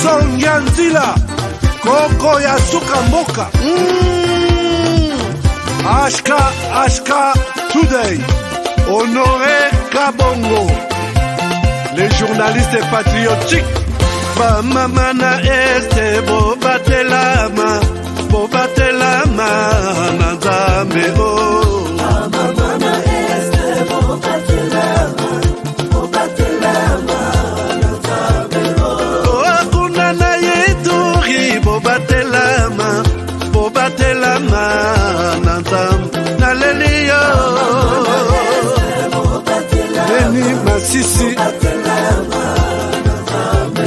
Sonyanzila Koko ya suka mboka Ashka Today Honoré Kabongo les journalistes patriotiques Bamamana este Bobatelama Nanzambe Bamamana este Bobatelama Nanzambe Akuna na yeturi Bobatelama Nanzambe Naleliyo Beni Masisi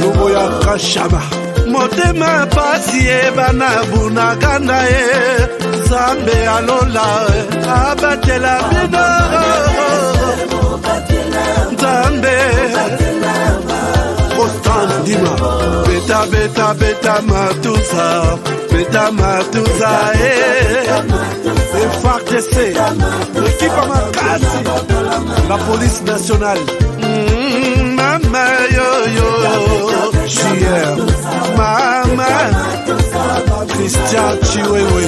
Lubo ya Kashaba Motema pasi bana bunaganda Zambe alola abatela bino Zambe Constant Dima Beta matuza FARDC l'équipe à Makasi la police nationale Mama yo JR Mama Christian Chiwewe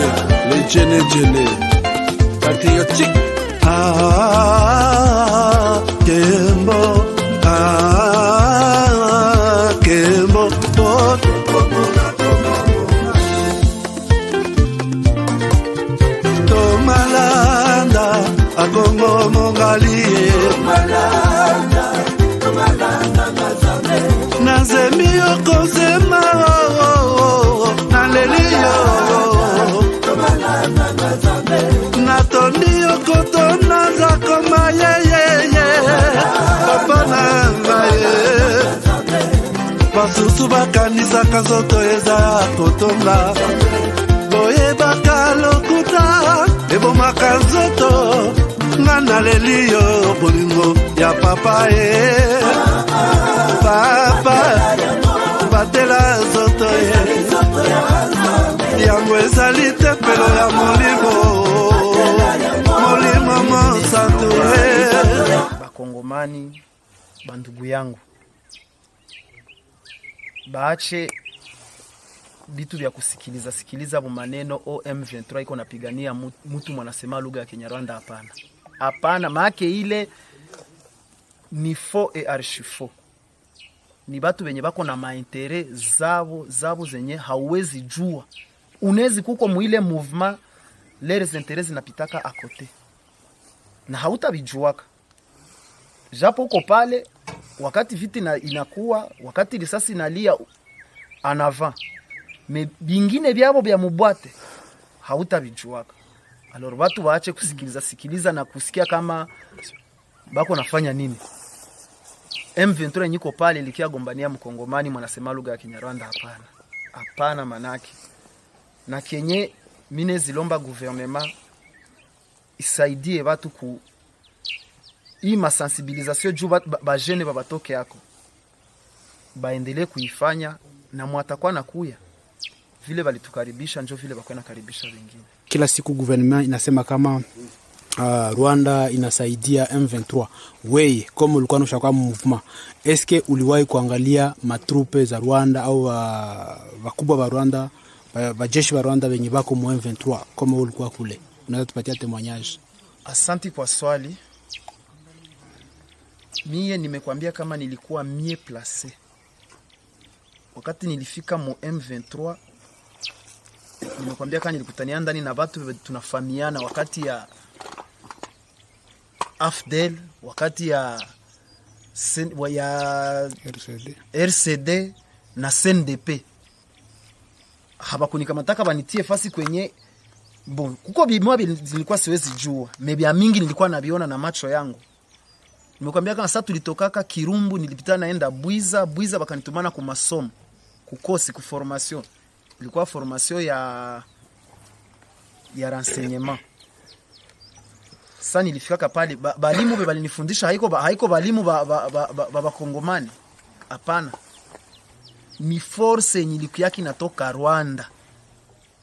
les Djene patriotique Kembo Tomalanda Akongo Mongali Nazemi Okozema Naleliyo Natoni Okotona Zakoma Papa Nangaye Basusu bakanisa kazoto eza kotonga Boye bakalokuta Ebo makazoto Ngana leliyo bolingo ya papa Papa Batela zoto Yango ezali tempelo ya molimo monsanto Bakongomani bandugu yangu baache bitu vya sikiliza maneno M23 iko napigania mtu mwanasema lugha ya Kinyarwanda hapana maake ile ni faux et archi faux ni batu benye bako na mainteret zabo zenye hauwezi jua unezi kuko muile mouvement les intérêts zinapitaka à côté na hautabijuaka japo uko pale wakati viti inakuwa wakati risasi inalia en avant mais bingine byabo bya mubwate hautabijuaka alors watu waache kusikiliza na kusikia kama bako nafanya nini. M23 nyiko pale ilikia gombania mkongomani mwanasema lugha ya Kinyarwanda hapana manake na kenye mine zilomba gouvernement isaidie watu ku hii masensibilisation juu ba jeune babatoke yako baendelee kuifanya na mwatakuwa nakuya vile balitukaribisha njo vile bakwena karibisha wengine. Kila siku gouvernement inasema kama Rwanda inasaidia M23. Wewe kama ulikuwa unashaka movement, eske uliwahi kuangalia matrupe za Rwanda au wakubwa wa Rwanda, wajeshi wa Rwanda wenye bako mu M23 kama ulikuwa kule? Unaweza tupatia témoignage? Asante kwa swali. Mie nimekwambia kama nilikuwa mieux placé. Wakati nilifika mu M23 nimekwambia kama nilikutania ndani na watu tunafahamiana wakati ya AFDEL, wakati ya RCD na CNDP. Habakunikamata banitie fasi kwenye bon kuko bimwa zilikuwa siwezi jua mebya mingi nilikuwa nabiona na macho yangu. Nimekwambia kama sasa tulitokaka Kirumbu nilipita naenda Bwiza bakanitumana ku masomo kukosi ku formation. Ilikuwa formation ya renseignement. Sasa nilifika pale balimu balinifundisha haiko balimu ba Kongomani. Hapana. Ni force nyilikuwa natoka Rwanda.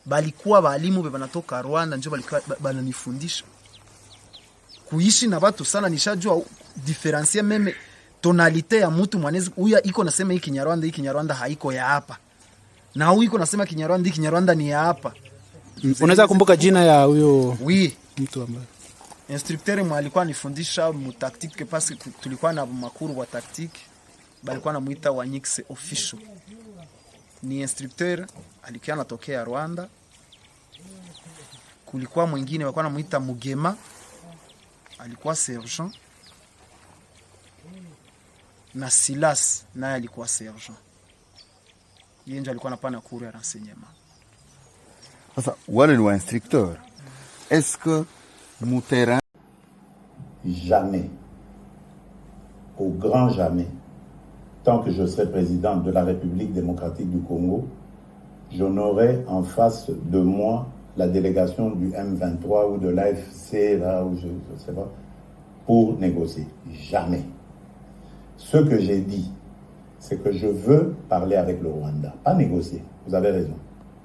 Balikuwa balimu banatoka Rwanda ndio balikuwa bananifundisha. Kuishi na watu sana nishajua diferencier meme tonalite ya mtu mwanezi huyu iko nasema hii Kinyarwanda haiko ya hapa, na huyu iko nasema Kinyarwanda ni ya hapa. Unaweza kumbuka jina ya huyo mtu ambaye instructeur alikuwa anifundisha mu tactique, parce que tulikuwa na makuru wa tactique, balikuwa namuita Wanyix official. Ni instructeur alikuwa anatokea Rwanda. Kulikuwa mwingine walikuwa namuita Mugema, alikuwa sergeant, na Silas naye alikuwa sergeant. Yeye ndio alikuwa anapana cours ya renseignement. Sasa wale ni wa instructeur. Est-ce que mon terrain jamais, au grand jamais, tant que je serai président de la République démocratique du Congo, je n'aurai en face de moi la délégation du M23 ou de l'AFC, là où je ne sais pas, pour négocier. Jamais. Ce que j'ai dit, c'est que je veux parler avec le Rwanda. Pas négocier, vous avez raison.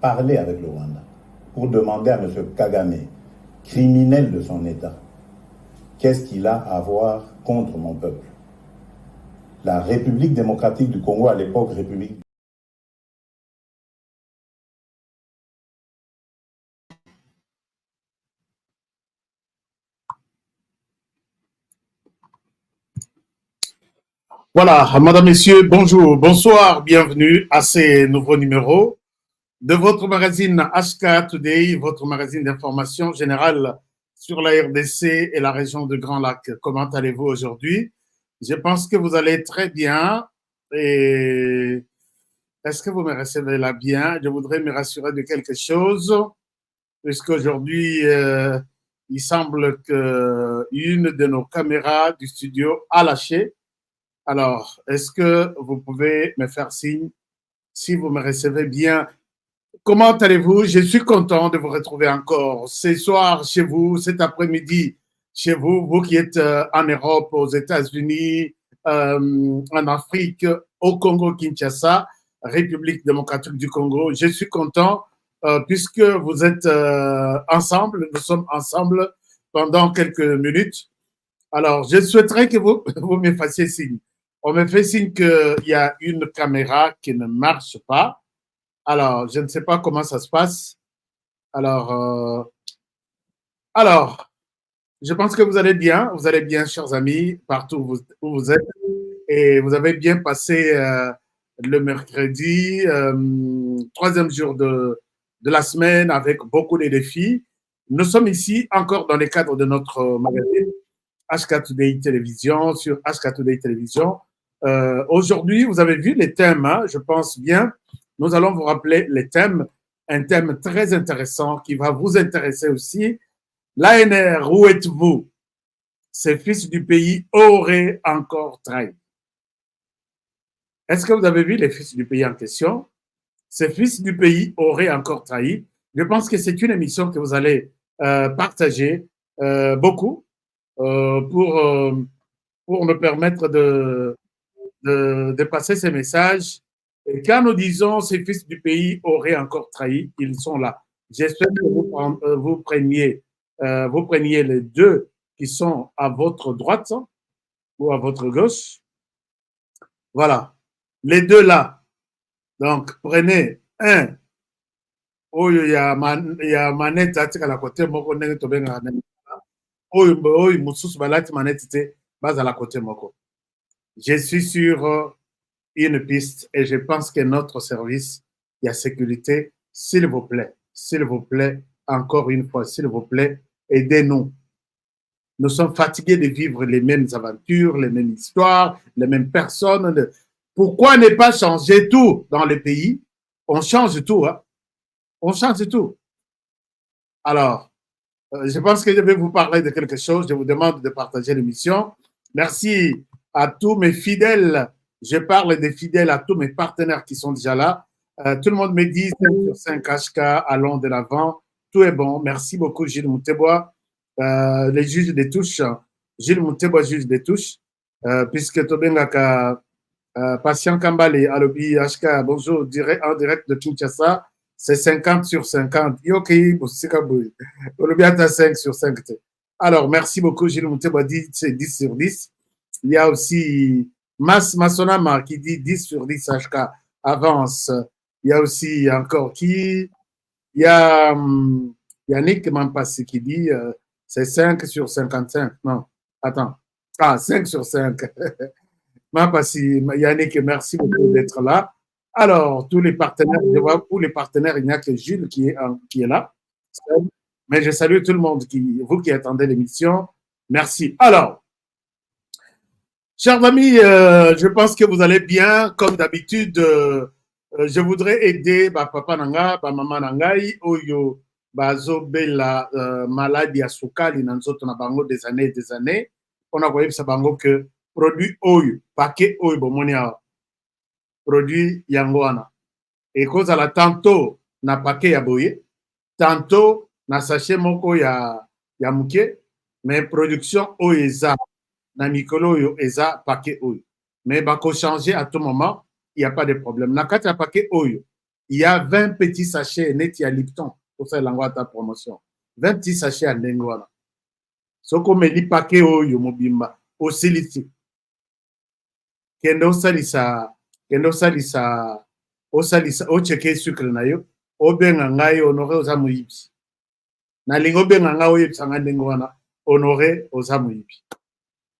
Parler avec le Rwanda pour demander à M. Kagame, criminel de son État, qu'est-ce qu'il a à voir contre mon peuple? La République démocratique du Congo, à l'époque, République. Voilà, madame, messieurs, bonjour, bonsoir, bienvenue à ces nouveaux numéros de votre magazine HK Today, votre magazine d'information générale sur la RDC et la région de Grand Lac. Comment allez-vous aujourd'hui? Je pense que vous allez très bien. Et est-ce que vous me recevez là bien? Je voudrais me rassurer de quelque chose, puisqu'aujourd'hui, il semble qu'une de nos caméras du studio a lâché. Alors, est-ce que vous pouvez me faire signe si vous me recevez bien? Comment allez-vous? Je suis content de vous retrouver encore ce soir chez vous, cet après-midi chez vous, vous qui êtes en Europe, aux États-Unis, en Afrique, au Congo-Kinshasa, République démocratique du Congo. Je suis content puisque vous êtes ensemble, nous sommes ensemble pendant quelques minutes. Alors, je souhaiterais que vous me fassiez signe. On me fait signe qu'il y a une caméra qui ne marche pas. Alors, je ne sais pas comment ça se passe. Alors, je pense que vous allez bien, chers amis, partout où vous êtes. Et vous avez bien passé le mercredi, troisième jour de la semaine avec beaucoup de défis. Nous sommes ici encore dans le cadre de notre magazine HK Today Télévision, sur HK Today Télévision. Aujourd'hui, vous avez vu les thèmes, hein, je pense bien. Nous allons vous rappeler les thèmes, un thème très intéressant qui va vous intéresser aussi. L'ANR, où êtes-vous? Ces fils du pays auraient encore trahi. Est-ce que vous avez vu les fils du pays en question? Ces fils du pays auraient encore trahi. Je pense que c'est une émission que vous allez partager beaucoup pour nous permettre de passer ces messages. Et quand nous disons ces fils du pays auraient encore trahi, ils sont là. J'espère que vous preniez les deux qui sont à votre droite ou à votre gauche. Voilà. Les deux là. Donc, prenez un. Oh, il y a manette à la côté. Je suis sur une piste et je pense que notre service, il y a sécurité. S'il vous plaît, encore une fois, s'il vous plaît, aidez-nous. Nous sommes fatigués de vivre les mêmes aventures, les mêmes histoires, les mêmes personnes. Pourquoi ne pas changer tout dans le pays? On change tout, hein? On change tout. Alors, je pense que je vais vous parler de quelque chose. Je vous demande de partager l'émission. Merci à tous mes fidèles. Je parle des fidèles à tous mes partenaires qui sont déjà là. Tout le monde me dit 5 sur 5 HK, allons de l'avant. Tout est bon. Merci beaucoup, Gilles Moutebois. Les juges des touches. Gilles Moutebois, juge des touches. Puisque Tobengaka, Patient Kambale, Alobi HK, bonjour, en direct de Kinshasa. C'est 50 sur 50. Yoki, Olobiata 5 sur 5. Alors, merci beaucoup, Gilles Moutebois, c'est 10 sur 10. Il y a aussi Mas Masonama qui dit 10 sur 10 HK avance. Il y a aussi encore qui? Il y a Yannick Mampassi qui dit c'est 5 sur 55. Non, attends. Ah, 5 sur 5. Mampassi, Yannick, merci beaucoup d'être là. Alors, tous les partenaires, je vois pour les partenaires, il n'y a que Jules qui est là. Mais je salue tout le monde, vous qui attendez l'émission. Merci. Alors, chers amis, je pense que vous allez bien. Comme d'habitude, je voudrais aider papa nanga, maman nangai, oyo, bazo bela maladie à sukali na nzoto na bango des années. On a voyé ça bango que produit oyo, paquet oyo bomoni awa. Produit yango wana. Et cause à la tantôt na paquet ya boye, tantôt na sachet moko ya muke, mais production oyo eza na mikolo oyo eza paquet oyo. Mais bako changer à tout moment, il n'y a pas de problème. Na kati ya paquet oyo, il y a 20 petits sachets net ya Lipton pour ça l'envoi ta promotion. 20 petits sachets à ndenge wana. Soko meli paquet oyo mobimba osilisi. Kendo salisa ocheke sucre na yo, obenga ngai honoré oza moyibi. Na lingo benga ngai oyebisanga ndenge wana, honoré oza moyibi.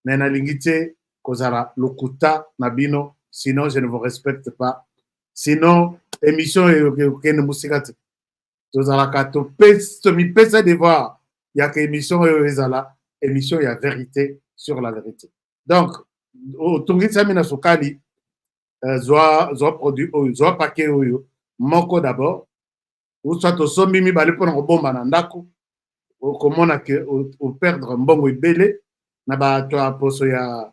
Mais na lingite kozala lokuta na bino, sinon je ne vous respecte pas. Sinon, émission kende musika te. Tozalaka tomipesa devoir ya ke émission ezala émission ya vérité sur la vérité. Donc, otungisa mina sukali zwa produit oyo, zwa paquet oyo, moko d'abord, ou soit tosombi mibale mpona kobomba na ndako, okomona ke operdre mbongo ebele na bato ya poso ya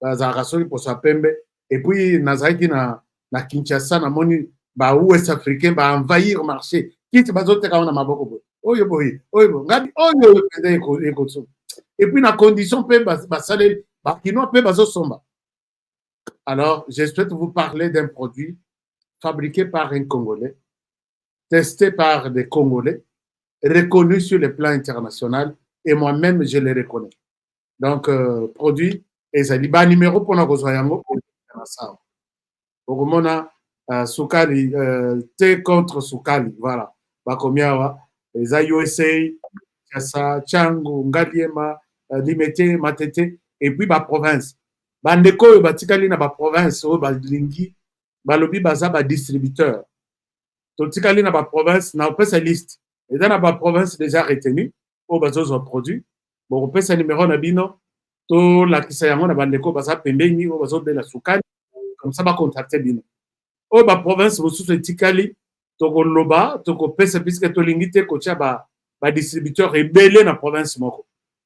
bazalaka soki poso ya pembe. Et puis nazalaki na Kinshasa namoni ba ouest africain ba envahir marché kiti bazoteka wana maboko boye oyo boye ngabi oyo pende ekotso. Et puis na condition pe basale bakino pe bazosomba. Alors, je souhaite vous parler d'un produit fabriqué par un Congolais, testé par des Congolais, reconnu sur le plan international, et moi-même, je le reconnais. Donc, produit, et ça dit, numéro pour nous yango, Okomona, Sukali, thé contre Sukali, voilà. Bakomiawa, les USA, Kasa, Changu, Ngaliema, Limete, Matete, et puis ma province. Bandeko oyo batikali na ba province oyo balingi balobi baza ba distributeur. Totikali na ba province na opesa liste. Et dans la province déjà retenu oyo bazozwa produit. Bon opesa numéro na bino to lakisa yango na bandeko baza pembeni oyo bazobela sukali comme ça ba contacter bino. Oyo ba province mosusu etikali tokoloba tokopesa puisque tolingi te kotia ba distributeur ebele na province moko.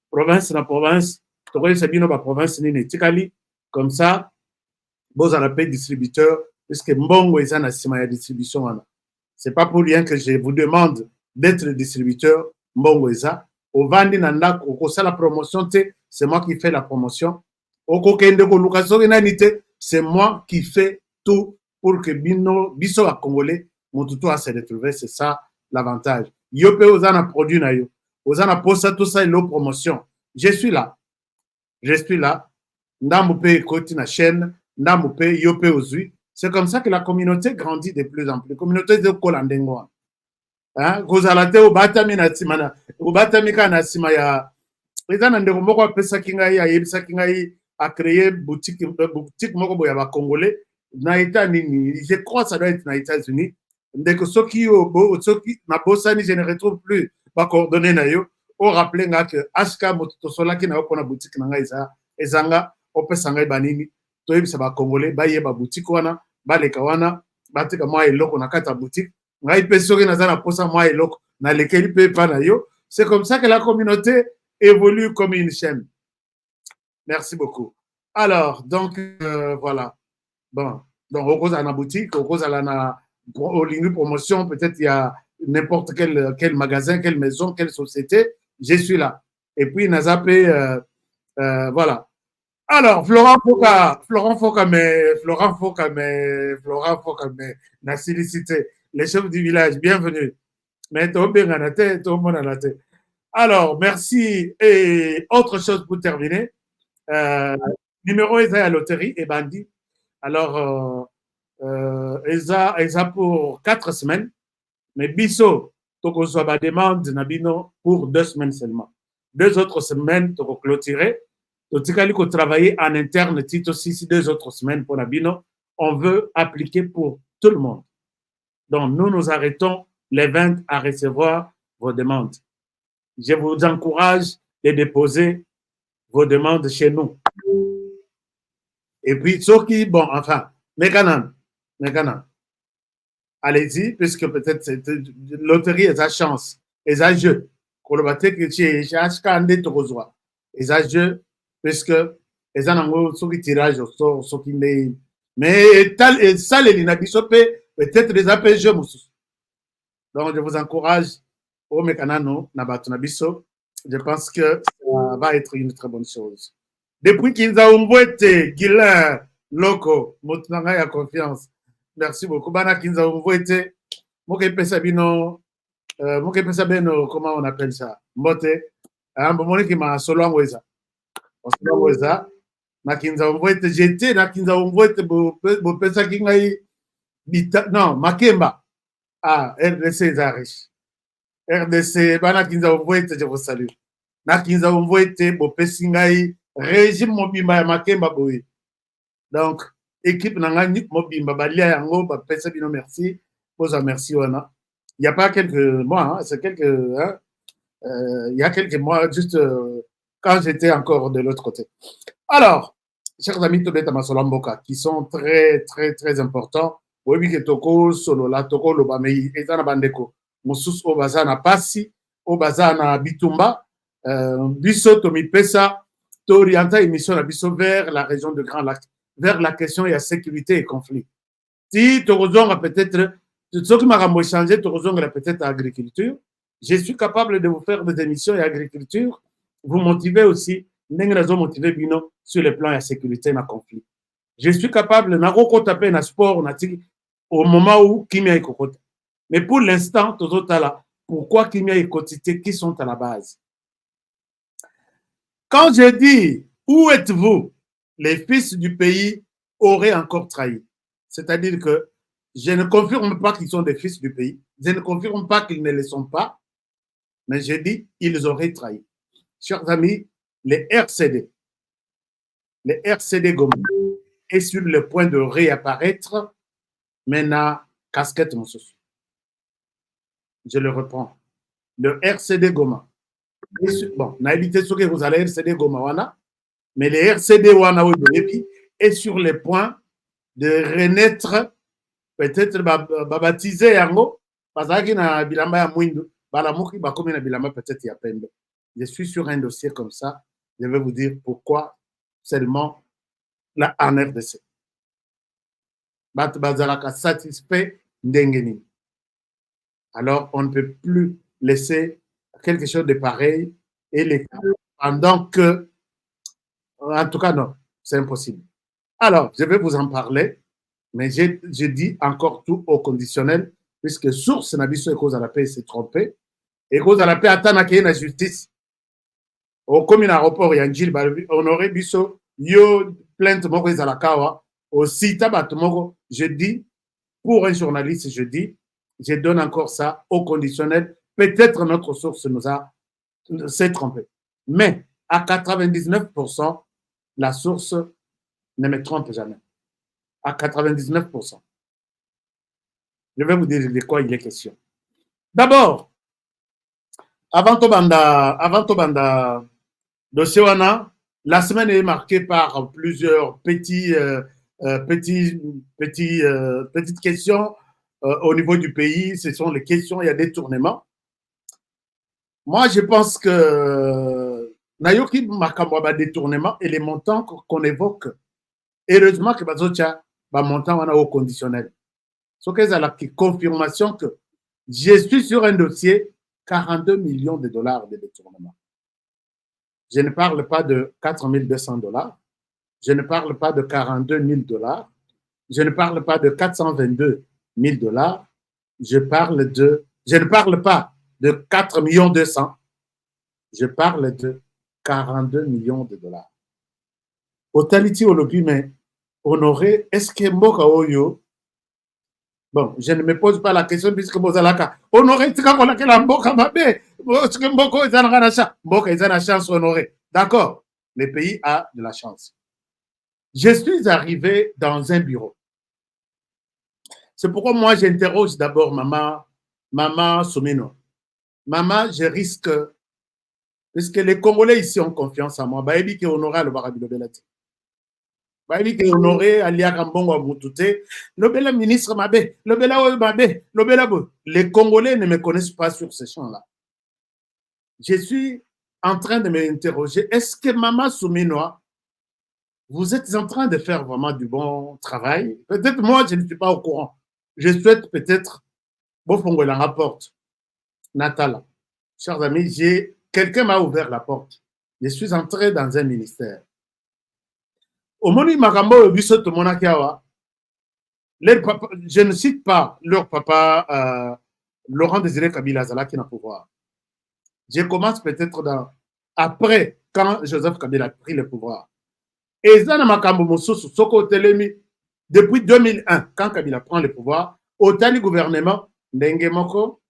Province na province tokoyesa bino ba province nini etikali. Comme ça, vous allez payer distributeur, puisque mbongo est en assima ya distribution. C'est pas pour rien que je vous demande d'être distributeur, mbongo eza. Au vandi nanda, au la promotion, c'est moi qui fais la promotion. Au kende ko lukaso nite, c'est moi qui fais tout pour que biso a congolais, mon tuto à se retrouver, c'est ça l'avantage. Yo pe ozana produit na yo, ozana posta tout ça et l'eau promotion. Je suis là. Ndamoupe côté na chaîne, Ndamoupe yope ozui. C'est comme ça que la communauté grandit de plus en plus. La communauté de Kolandengwa. Hein, kozalate obatami na timana, obatami kana sima ya. Ezana ndeko moko pesa kingai ya yebisa kingai a créer boutique moko boya ba congolais na état nini. Je crois ça doit être na États-Unis. Ndeko soki na bosani je ne retrouve plus ba coordonnées na yo. O rappeler nga que HK moto solaki na opona boutique na ngai ezanga opesa ngai banini toyebisa ba congolais bayeba boutique wana baleka wana batika mwa eloko na kata boutique ngai pe soki naza na posa mwa eloko na lekeli pe pa na yo. C'est comme ça que la communauté évolue comme une chaîne. Merci beaucoup. Alors donc voilà. Bon, donc au cause à la boutique, au cause à la promotion, peut-être il y a n'importe quel magasin, quelle maison, quelle société, je suis là. Et puis nazapé voilà. Alors, Florent Foka, la félicité, les chefs du village, bienvenue. Alors, merci. Et autre chose pour terminer, numéro est à la loterie et bandit. Alors, eza pour 4 semaines, mais biso, toko soit demande nabino pour 2 semaines seulement. 2 autres semaines, toko clôturer. Totikali ko travailler en interne, tito 2 autres semaines pour nabino. On veut appliquer pour tout le monde. Donc, nous arrêtons les 20 à recevoir vos demandes. Je vous encourage de déposer vos demandes chez nous. Et puis, ceux qui, bon, enfin, mécanan, allez-y, puisque peut-être c'est loterie et sa chance, et sa jeu. Kolobaté que j'ai acheté un des trozois. Et sa jeu, puisque les anangos sont qui tirage au sort, sont qui mais tal et ça les linabisopé, peut-être des appels jeux. Donc, je vous encourage au mécanano, nabatunabiso. Je pense que ça va être une très bonne chose. Depuis qu'ils ont été Guilain, Loco, Moutnanga a confiance. Merci beaucoup. Bana qu'ils ont été, Mokepesabino, comment on appelle ça? Mbote, Mbomoni qui m'a solo weza. Solo weza. Na kinza ont j'étais, na kinza ont été, Bopesa Kingai, non, Makemba. Ah, RDC Zarish. RDC, Bana Kinza ont été, je vous salue. Na Kinza ont été, Bopesingai, régime mobimba ya Makemba boy. Donc, équipe nangani mobimba balia yango, Bapesa Bino merci. Posa merci, wana. Il n'y a pas quelques mois, hein, c'est quelques. Hein, il y a quelques mois, juste quand j'étais encore de l'autre côté. Alors, chers amis Tobeta Masolamboka, qui sont très, très, très importants. Oui, que Toko, Solola, Toko, Lobamei, Ezana Bandeko, Moussous, Obazana Passi, Obazana Bitumba, Bisso, Tomi Pesa, Torienta, émission à Bisso vers la région de Grand Lac, vers la question de la sécurité et conflit. Si Torozon a peut-être. Ce qui m'a échangé, peut-être à l'agriculture. Je suis capable de vous faire des émissions à l'agriculture. Vous motivez aussi, motiver Bino sur le plan de la sécurité et de conflit. Je suis capable de taper dans le sport au moment où Kimia est cocotte. Mais pour l'instant, pourquoi Kimia est quotité, qui sont à la base? Quand je dis où êtes-vous, les fils du pays auraient encore trahi. C'est-à-dire que je ne confirme pas qu'ils sont des fils du pays. Je ne confirme pas qu'ils ne le sont pas. Mais je dis ils auraient trahi. Chers amis, les RCD Goma est sur le point de réapparaître, maintenant, casquette mon souci. Je le reprends. Le RCD Goma. Bon, n'a évité ce que vous allez RCD Goma wana, mais le RCD wana est sur le point de renaître. Peut-être baptisé yango parce que na bilamba ya mwindu balamuki bakomi na bilamba peut-être ya pembe. Je suis sur un dossier comme ça, je vais vous dire pourquoi seulement la en RDC. Bat bazalaka satisfait ndengeni. Alors on ne peut plus laisser quelque chose de pareil et l'État pendant que en tout cas non, c'est impossible. Alors, je vais vous en parler. Mais je dis encore tout au conditionnel, puisque source n'a et cause à la paix s'est trompé. Et cause à la paix attend à la justice. Au commun aéroport, Yanjil, honoré Bisso, yo plainte moko à la kawa, aussi tabat moko. Je dis, pour un journaliste, je donne encore ça au conditionnel. Peut-être notre source s'est trompée. Mais à 99%, la source ne me trompe jamais. À 99%. Je vais vous dire de quoi il est question. D'abord, avant Tobanda Dosewana, la semaine est marquée par plusieurs petites questions au niveau du pays. Ce sont les questions, il y a des tournements. Moi, je pense que Nayoki Makamwaba détournement et les montants qu'on évoque, heureusement que Bazocha montant au conditionnel. Ce que c'est la confirmation que je suis sur un dossier 42 millions de dollars de détournement. Je ne parle pas de 4 200 $. Je ne parle pas de 42 000 $. Je ne parle pas de 422 000 $. Je ne parle pas de 4 200 000 $. Je parle de 42 millions de dollars. Otaliti olobi, mais honoré, est-ce que Mboka Oyo, bon, je ne me pose pas la question puisque Mozalaka, honoré, tu as la Mboka Mabé, est-ce que Mboko est en chance? Mboka est en chance, honoré. D'accord, le pays a de la chance. Je suis arrivé dans un bureau. C'est pourquoi moi j'interroge d'abord maman Soumino. Maman, je risque, puisque les Congolais ici ont confiance en moi, Baïbi qui est honoré à l'Obarabilo Belati. Baïbi qui est honoré à Liakambongo Moutouté, le bel ministre Mabé, le bel Mabé, le bel Abou. Les Congolais ne me connaissent pas sur ces champs-là. Je suis en train de m'interroger, est-ce que maman Souminoa, vous êtes en train de faire vraiment du bon travail? Peut-être moi, je ne suis pas au courant. Je souhaite peut-être, Bofongo la rapporte, Natala. Chers amis, quelqu'un m'a ouvert la porte. Je suis entré dans un ministère. Au Moni Makambo, je ne cite pas leur papa, Laurent Désiré Kabila Zala qui n'a pas pouvoir. Je commence peut-être après, quand Joseph Kabila a pris le pouvoir. Et Zana Makambo Moussousou, Soko Telemi, depuis 2001, quand Kabila prend le pouvoir, au tali gouvernement, Ndengemoko,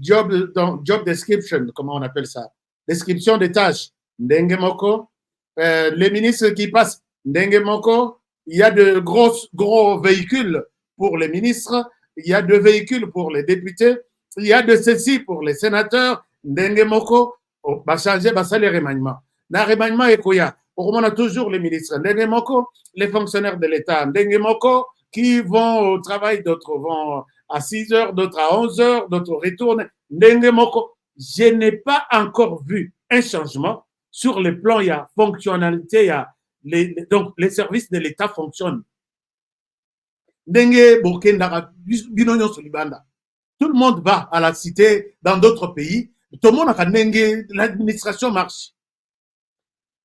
job description, comment on appelle ça? Description des tâches, Ndengemoko, les ministres qui passent, Ndengemoko, il y a de gros véhicules pour les ministres, il y a de véhicules pour les députés, il y a de ceci pour les sénateurs, Ndengemoko, va changer, va saler remaniement. Dans le remaniement, on a toujours les ministres, Ndengemoko, les fonctionnaires de l'État, Ndengemoko, qui vont au travail, d'autres vont à 6 heures, d'autres à 11 heures, d'autres retournent. Ndengemoko, je n'ai pas encore vu un changement sur le plan, il y a fonctionnalité, il y a donc les services de l'État fonctionnent. Ndenge Burkina, Binonyo Solibanda. Tout le monde va à la cité dans d'autres pays. Tout le monde a Ndenge, l'administration marche.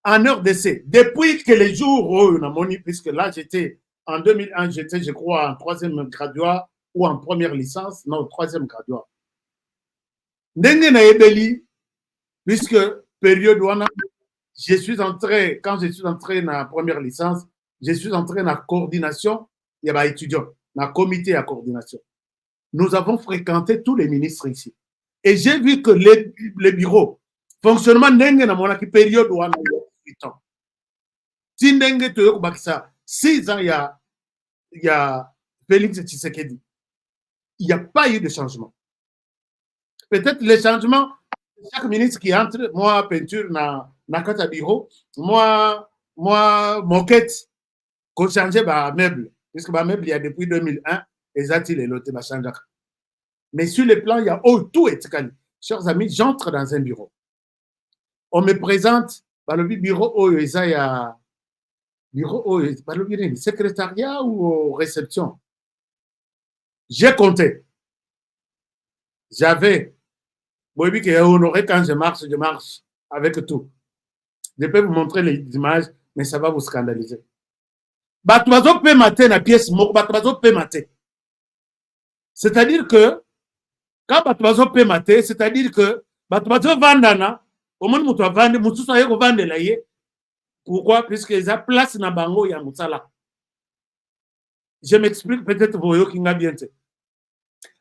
En RDC, depuis que les jours où on a moni, puisque là j'étais en 2001, j'étais, je crois, en 3e graduat ou en première licence, non, 3e graduat. Ndenge na ebeli, puisque période où je suis entré, quand je suis entré dans la première licence, je suis entré dans la coordination, il y avait étudiants, dans le comité à coordination. Nous avons fréquenté tous les ministres ici. Et j'ai vu que les bureaux, fonctionnement ndenge na monaki période où on a 8 ans. Si ndenge toyo bakisa 6 ans, il y a Félix Tshisekedi. Il n'y a pas eu de changement. Peut-être les changements, chaque ministre qui entre, moi, peinture na kata bureau, moi, moquette, qu'on change ba meuble. Puisque ba meuble, il y a depuis 2001, et ça, il est loté, ba change. Mais sur le plan, il y a tout est calme. Chers amis, j'entre dans un bureau. On me présente, par le bureau, il y a bureau, par le bureau, secrétariat ou réception. J'ai compté. J'avais, quand je marche avec tout. Je peux vous montrer les images, mais ça va vous scandaliser. C'est-à-dire que, quand Batuazo peut mater, c'est-à-dire que Batuazo vandana, au moins Moutou vande, Moutou soye ko vande la ye. Pourquoi? Puisqu'ils ont place na bango ya Moussala. Je m'explique peut-être pour eux qui n'a bien été.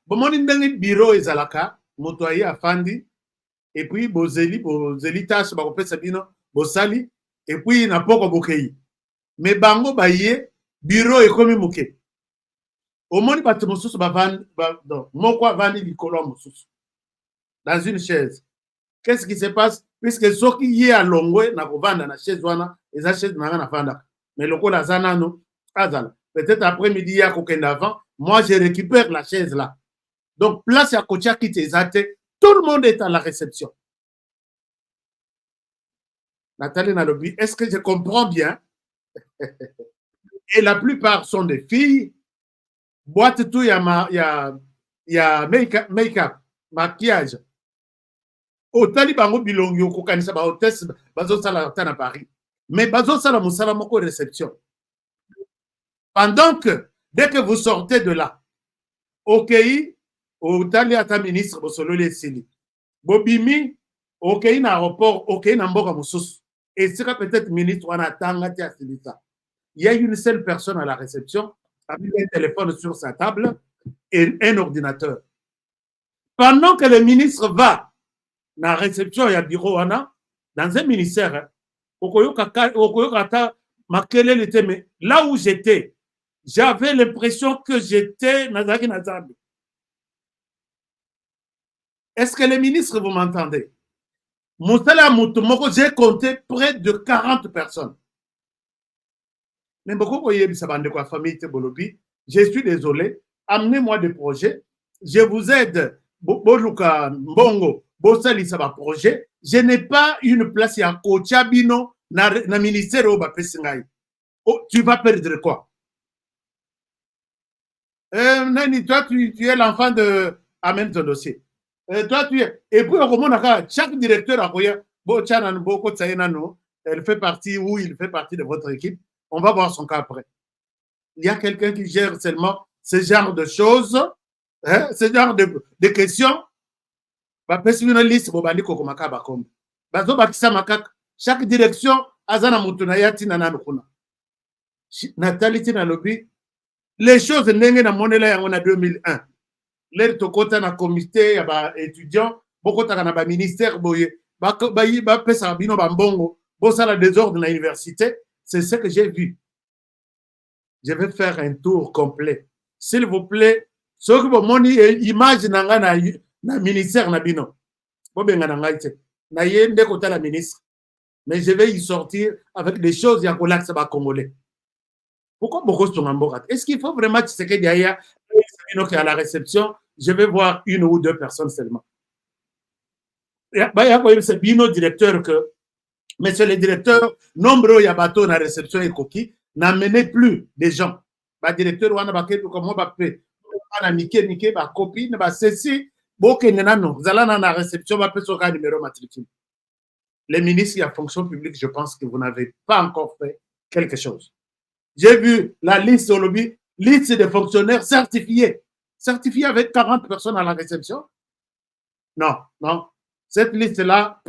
Bon, mon bureau est à la carte, Moutou aye afandi, et puis bozeli tâche, bakopé sabino, bosali, et puis na poko bokei. Mais bango baye, bureau est comme mouké. Au moins, il dans une chaise. Qu'est-ce qui se passe? Puisque ceux qui y a longue, na kovanda na chaise wana, et la chaise na fanda. Mais le la zana no, peut-être après-midi, il y a qu'aucun avant, moi je récupère la chaise là. Donc, place à Kotia qui t'es tout le monde est à la réception. Nathalie Nalobi, est-ce que je comprends bien? Et la plupart sont des filles. Boîte tout, il y a make-up, maquillage. Au Talibango Bilongyo, Kokanisa, hôtesse, Bazo Salatan à Paris. Mais Bazo Salamoussala Moko réception. Pendant que, dès que vous sortez de là, ok, au Taliata ministre, Bosolo Sili, Bobimi, ok, na aéroport, ok, na Mboka Moussous. et sera peut-être ministre, on attend, il y a une seule personne à la réception avec un téléphone sur sa table et un ordinateur. Pendant que le ministre va dans la réception, il y a bureau, dans un ministère, mais là où j'étais, j'avais l'impression que j'étais Nazaki Nazambi. Est-ce que les ministres, vous m'entendez? J'ai compté près de 40 personnes. Mais beaucoup de famille, je suis désolé. Amenez-moi des projets. Je vous aide. Boluka Mbongo, Bossali Saba projet. Je n'ai pas une place à Kochabino na ministère au Bapesingaï. Oh, tu vas perdre quoi? Nani, toi, tu es l'enfant de Amen ton dossier. Toi, tu es. Et puis, chaque directeur a elle fait partie ou il fait partie de votre équipe. On va voir son cas après. Il y a quelqu'un qui gère seulement ce genre de choses, hein, ce genre de questions. Chaque direction a Nathalie Tinalobi. Les choses n'engagent pas en 2001. L'air tokota na comité ya étudiant, beaucoup na ministère boye, pesa bino bambongo, bossa la désordre na université, c'est ce que j'ai vu. Je vais faire un tour complet. S'il vous plaît, ce que vous moni image na ministère na bino. Bobenga na ngaite. Na yende kota la ministre. Mais je vais y sortir avec des choses ya kolaksa ba congolais. Pourquoi beaucoup sont en borat? Est-ce qu'il faut vraiment que ce qu'il y a à la réception, je vais voir une ou deux personnes seulement. C'est Bino directeur que, monsieur le directeur, nombreux y a bateau dans la réception et coquille, n'amenez plus des gens. Le directeur, on a baqué comme on va faire. On a niqué, ma copine, ceci, beaucoup de vous allez dans la réception, on va faire son numéro matricule. Les ministres de la fonction publique, je pense que vous n'avez pas encore fait quelque chose. J'ai vu la liste au lobby, liste de fonctionnaires certifiés. Certifiés avec 40 personnes à la réception? Non, non. Cette liste-là,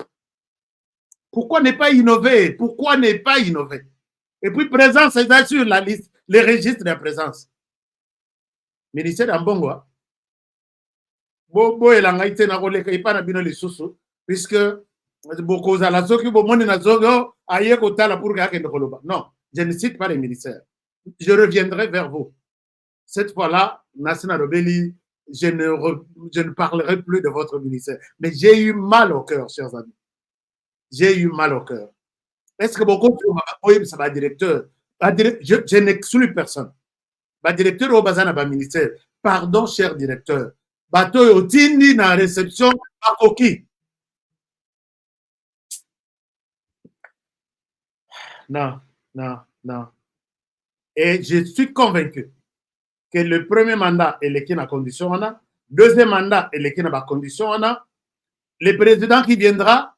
pourquoi ne pas innover? Pourquoi ne pas innover? Et puis, présence, c'est sur la liste, les registres de présence. Ministère d'Ambongo, Bobo et l'angaïté n'a pas na bino les sous puisque beaucoup à la zoki, bon, na zogo, aïe, kotala pour gagner de koloba. Non, je ne cite pas les ministères. Je reviendrai vers vous. Cette fois-là, Nassina Robeli, je ne parlerai plus de votre ministère. Mais j'ai eu mal au cœur, chers amis. J'ai eu mal au cœur. Est-ce que beaucoup de ça va directeur? Je n'exclus personne. Directeur au bazan à ministère. Pardon, cher directeur. Bateau Otini dans la réception à Koki. Non, non, non. Et je suis convaincu que le premier mandat est l'équipe à condition, deuxième mandat est l'équipe à condition, le président qui viendra,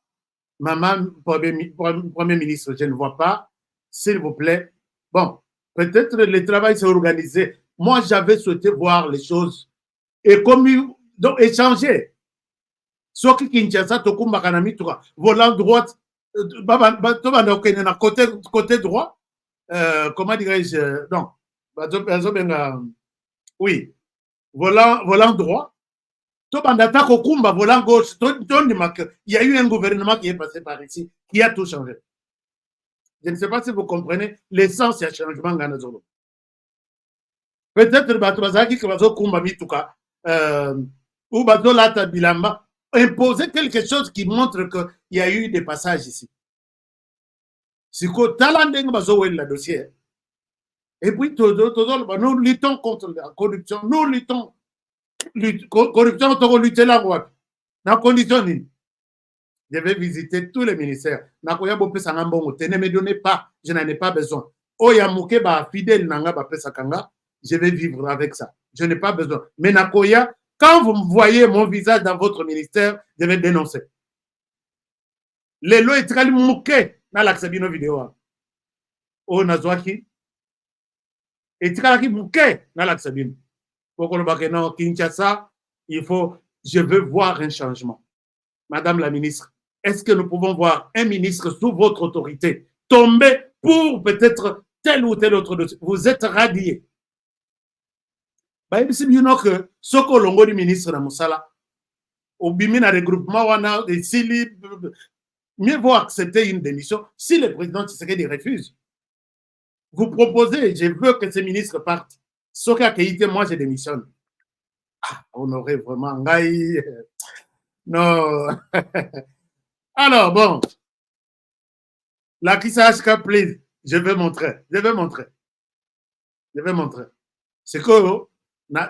maman, premier ministre, je ne vois pas, s'il vous plaît. Bon, peut-être le travail s'est organisé. Moi, j'avais souhaité voir les choses et comme donc échanger. Ce qui Kinshasa, Tokumba Kanami, volant droite, côté droit, comment dirais-je, non, oui, volant droit, volant gauche, il y a eu un gouvernement qui est passé par ici, qui a tout changé. Je ne sais pas si vous comprenez l'essence du changement. Peut-être ou Lata Bilamba imposer quelque chose qui montre qu'il y a eu des passages ici. Si vous avez le dossier, et puis nous luttons contre la corruption, nous luttons corruption, nous luttons la loi. Dans condition, je vais visiter tous les ministères. Ne me donnez pas, je n'en ai pas besoin. Oyamouke ba fidèle nanga ba pesakanga, je vais vivre avec ça. Je n'ai pas besoin. Mais Nakoya, quand vous voyez mon visage dans votre ministère, je vais dénoncer. Les lois sont très mouquées dans l'accès vidéo. Oh, Nazwaki. Et très mouquées dans l'accès. Pourquoi non, Kinshasa, je veux voir un changement. Madame la ministre, est-ce que nous pouvons voir un ministre sous votre autorité tomber pour peut-être tel ou tel autre dossier? Vous êtes radié. Que ce que l'on dit ministre de Moussala, au bimina regroupement, mieux vaut accepter une démission si le président Tshisekedi refuse. Vous proposez, je veux que ces ministres partent. Ce qui a été, moi, je démissionne. Ah, on aurait vraiment... Non. Alors, bon. La Kisashka, please. Je vais montrer. C'est que,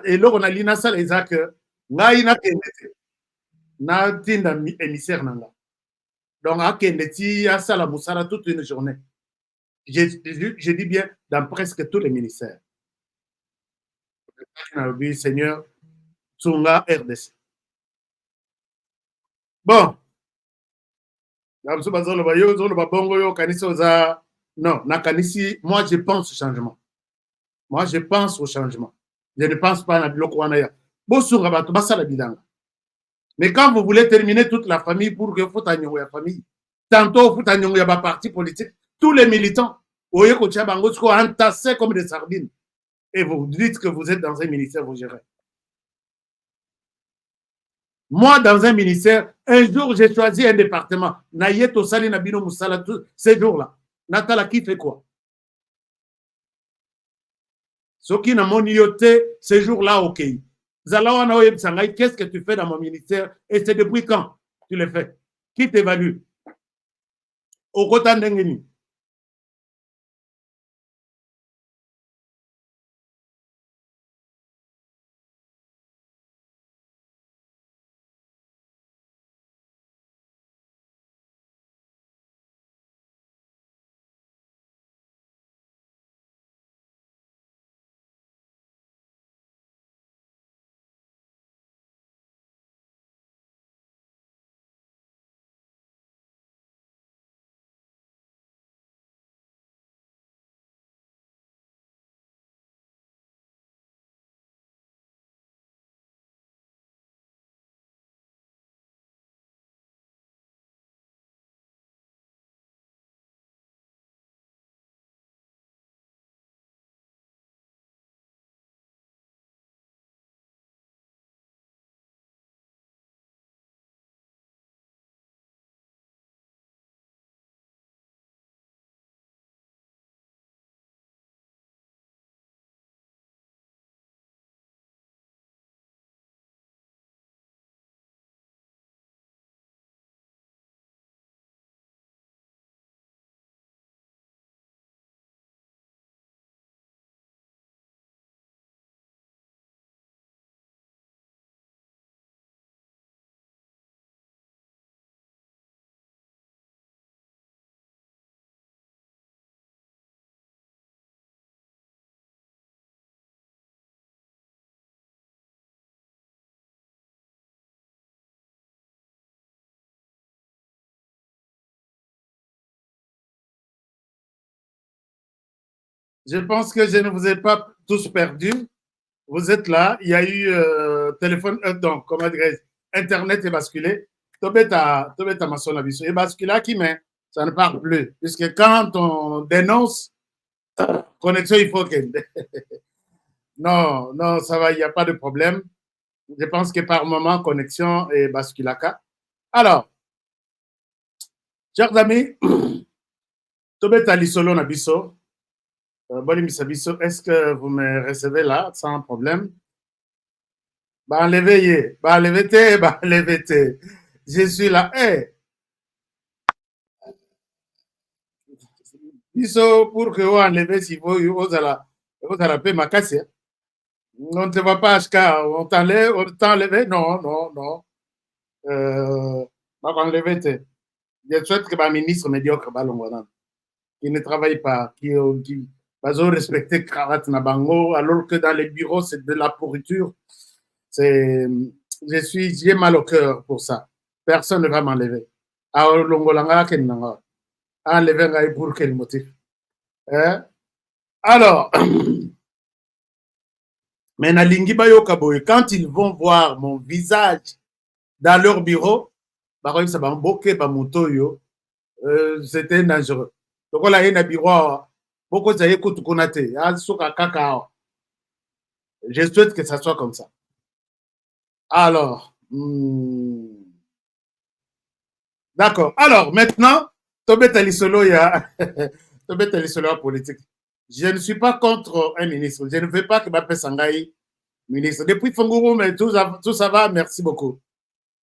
et là, on a l'inasal et ça que, na tinda émissaire nanga. Donc, à Kendeti, à Salamoussala, toute une journée. Je dis bien dans presque tous les ministères. Seigneur, Tsunga RDC. Bon. Non, Nakanisi, moi je pense au changement. Je ne pense pas à Bilokwanaya. Mais quand vous voulez terminer toute la famille pour que vous ayez la famille, tantôt vous ayez un parti politique, tous les militants, vous entassés comme des sardines. Et vous dites que vous êtes dans un ministère, vous gérez. Moi, dans un ministère, un jour, j'ai choisi un département. Nayeto Sali Nabino Moussala, ces jours-là. Natala, qui fait quoi? Ce qui n'a mon yoté, ces jours-là, ok. Qu'est-ce que tu fais dans mon ministère? Et c'est depuis quand tu le fais? Qui t'évalue? Au côté d'Engeni. Je pense que je ne vous ai pas tous perdus. Vous êtes là. Il y a eu téléphone, donc, comment dirais-je, Internet est basculé. Tobeta maçon abisso. Et basculé qui mais ça ne parle plus. Puisque quand on dénonce, connexion, il faut que. Non, non, ça va, il n'y a pas de problème. Je pense que par moment, connexion est basculaka. Alors, chers amis, Tobeta Lisolo Nabiso. Est-ce que vous me recevez là sans problème? Enlevez. Je suis là. Hey. Pour que vous enlevez, si vous allez payer ma casse. On ne te voit pas, on t'enlève. Non. Enlevez. Je souhaite que le ministre médiocre, qui ne travaille pas, qui pas respecter cravate na bango, alors que dans les bureaux, c'est de la pourriture. J'ai mal au cœur pour ça. Personne ne va m'enlever. Enlever pour quel motif? Alors, mais quand ils vont voir mon visage dans leur bureau, bakoyebisa bango bokeba moto oyo c'était dangereux. Donc on a un bureau, beaucoup de gens qui connaissent, je souhaite que ça soit comme ça. Alors, d'accord. Alors, maintenant, Tobet Alisolo, il y a Tobet Alisolo politique. Je ne suis pas contre un ministre. Je ne veux pas que Mbappé Sangaï ministre. Depuis Fonguru, mais tout ça va, merci beaucoup.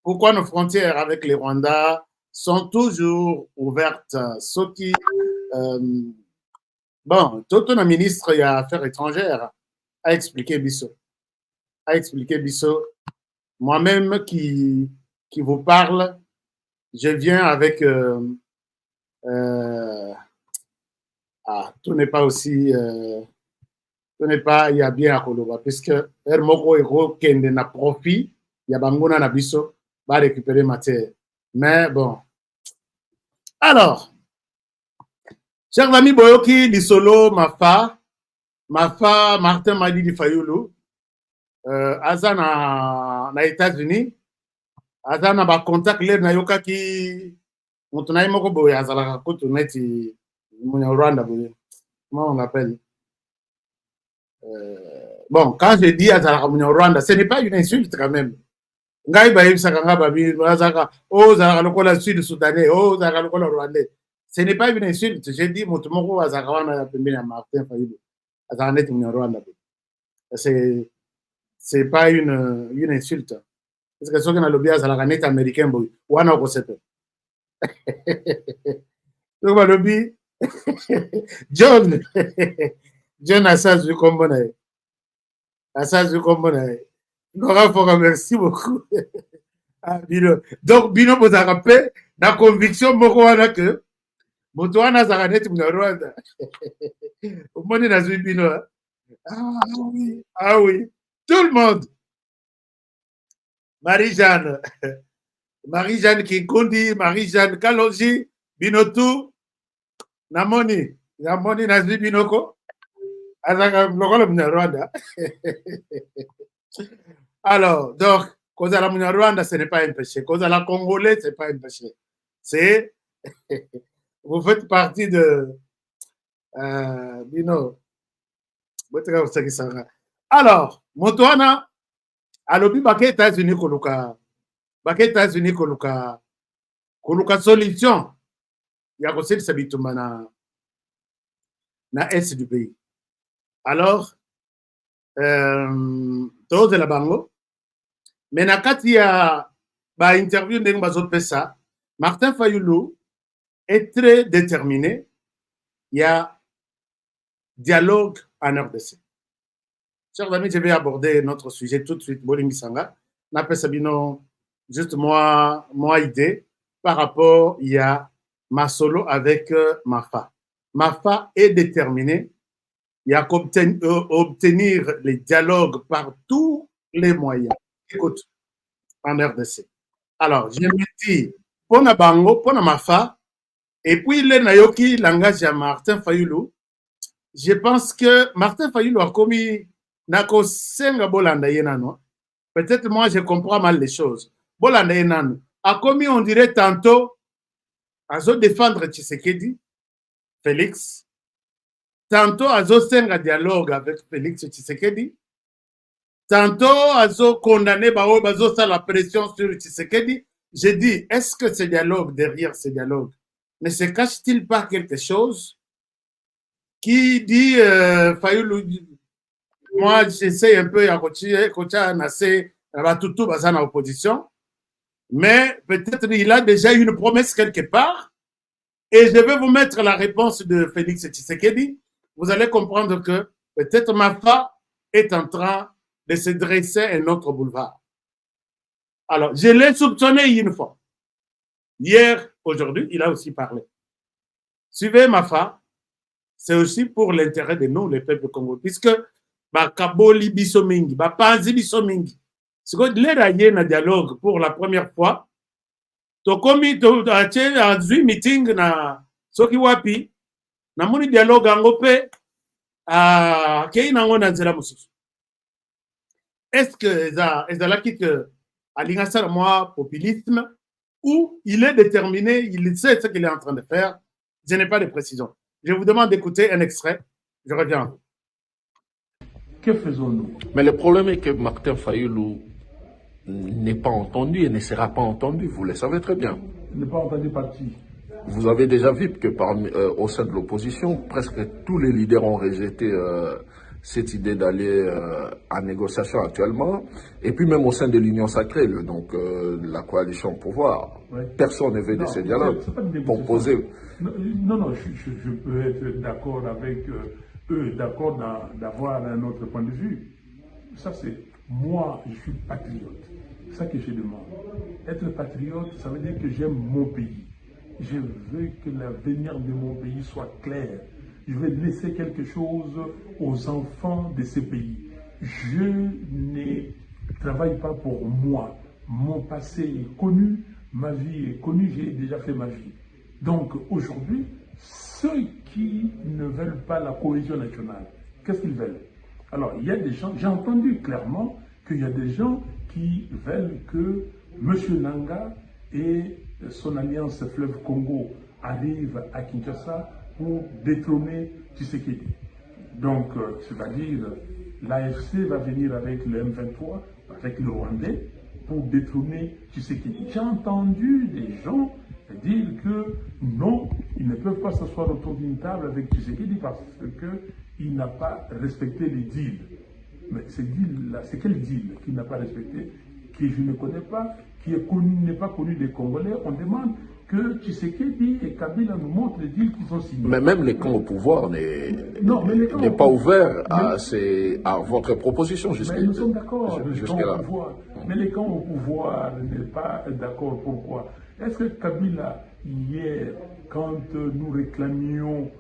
Pourquoi nos frontières avec les Rwandais sont toujours ouvertes? Ce qui, bon, tout un ministre et Affaires étrangères a expliqué Bissot. Moi-même qui vous parle, je viens avec tout n'est pas aussi tout n'est pas il y a bien à Koloba puisque Hermoko Ero Kende na profit il y a Bangona na Bissot va récupérer ma terre. Mais bon. Alors, chers amis Boyoki, Lisolo, Mafa, Martin Madi di Fayoulou, Aza na États-Unis, Aza na ba contact l'air na yoka ki Montonaï Moko Boy, Azala Kotuneti, Rwanda Boy. Comment on l'appelle? Bon, quand je dis Azala Rwanda, ce n'est pas une insulte quand même. Ngai ba yebisa kanga babi bazaka oh zaka lokola sud soudanais oh zaka lokola rwandais. Ce n'est pas une insulte. J'ai dit moto moko azaka wana pembeni ya Martin Fayulu. Azaka net mu Rwanda. C'est pas une insulte. Parce que soki na lobby azaka net américain boy wana ko sepe. Donc ba lobby John Assas du Combona. Assas du Combona. Laurent Fora, merci beaucoup. Donc, Bino vous a rappelé la conviction que Motoana Zaranet ou Rwanda. Au monde de Bino. Ah oui. Tout le monde. Marie-Jeanne Kikondi, Marie-Jeanne Kalonji, Binotou, Namoni Nazwi Binoko. Azaka Lokolo Rwanda. Alors, donc, cause à la Rwanda, ce n'est pas un péché. Cause à la Congolais, ce n'est pas un péché. C'est, vous faites partie de, Bino. Alors, Motoana, à l'obi baké États-Unis koluka solution. Il y a aussi le sabitumba na est du pays. Alors, tous de la bango. Mais quand il y a une interview de Pesa, Martin Fayulu est très déterminé. Il y a dialogue en RDC. Chers amis, je vais aborder notre sujet tout de suite. Bolingi Sanga, n'appelle Sabino juste moi idée par rapport il y a ma solo avec Mafa. Mafa est déterminé. Il y a qu'obtenir les dialogues par tous les moyens. Écoute, en RDC. Alors, je me dis, pour na bango, pour na Mafa, et puis le nayoki langage à Martin Fayulu, je pense que Martin Fayulu a commis nako senga bolanda yenano. Peut-être moi je comprends mal les choses. Bolanda yenano a commis, on dirait tantôt, à se défendre Tshisekedi, Félix. Tantôt, à un dialogue avec Félix Tshisekedi. Tantôt, à condamner la pression sur Tshisekedi. J'ai dit, est-ce que ce dialogue, derrière ce dialogue, ne se cache-t-il pas quelque chose qui dit, moi, j'essaie un peu à la opposition, mais peut-être il a déjà une promesse quelque part, et je vais vous mettre la réponse de Félix Tshisekedi. Vous allez comprendre que peut-être Mafa est en train de se dresser un autre boulevard. Alors, je l'ai soupçonné une fois. Hier, aujourd'hui, il a aussi parlé. Suivez Mafa, c'est aussi pour l'intérêt de nous, les peuples congolais, puisque Kaboli Bisomingi, Panzi Bisomingi, c'est que l'air un dialogue pour la première fois. Tokomi, tu as un meeting na Soki Wapi. Na moni dialogue angopé à kei nango na nzela mususu. Est-ce que ezalaki que alingasa moi populisme ou il est déterminé, il sait ce qu'il est en train de faire. Je n'ai pas de précision. Je vous demande d'écouter un extrait. Je reviens à vous. Que faisons-nous? Mais le problème est que Martin Fayoulou n'est pas entendu et ne sera pas entendu, vous le savez très bien. Il n'est pas entendu par qui? Vous avez déjà vu que au sein de l'opposition, presque tous les leaders ont rejeté cette idée d'aller en négociation actuellement. Et puis même au sein de l'Union sacrée, donc la coalition au pouvoir, personne ne veut de ces dialogues pour poser... Non, je peux être d'accord avec eux, d'accord d'avoir un autre point de vue. Ça, c'est moi, je suis patriote. C'est ça que je demande. Être patriote, ça veut dire que j'aime mon pays. Je veux que l'avenir de mon pays soit clair. Je veux laisser quelque chose aux enfants de ce pays. Je ne travaille pas pour moi. Mon passé est connu, ma vie est connue, j'ai déjà fait ma vie. Donc aujourd'hui, ceux qui ne veulent pas la cohésion nationale, qu'est-ce qu'ils veulent? Alors il y a des gens, j'ai entendu clairement qu'il y a des gens qui veulent que M. Nanga et son alliance Fleuve Congo arrivent à Kinshasa pour détrôner Tshisekedi. Donc, c'est-à-dire, l'AFC va venir avec le M23, avec le Rwandais, pour détrôner Tshisekedi. J'ai entendu des gens dire que non, ils ne peuvent pas s'asseoir autour d'une table avec Tshisekedi parce qu'il n'a pas respecté les deals. Mais ces deals-là, c'est quel deal qu'il n'a pas respecté, que je ne connais pas, qui n'est pas connu des Congolais? On demande que Tshisekedi et Kabila nous montrent les deals qu'ils ont signés. Mais même les camps au pouvoir n'est pas ouvert à votre proposition jusqu'à là. Nous sommes d'accord, mais les camps au pouvoir n'est pas d'accord. Pourquoi? Est-ce que Kabila, hier, quand nous réclamions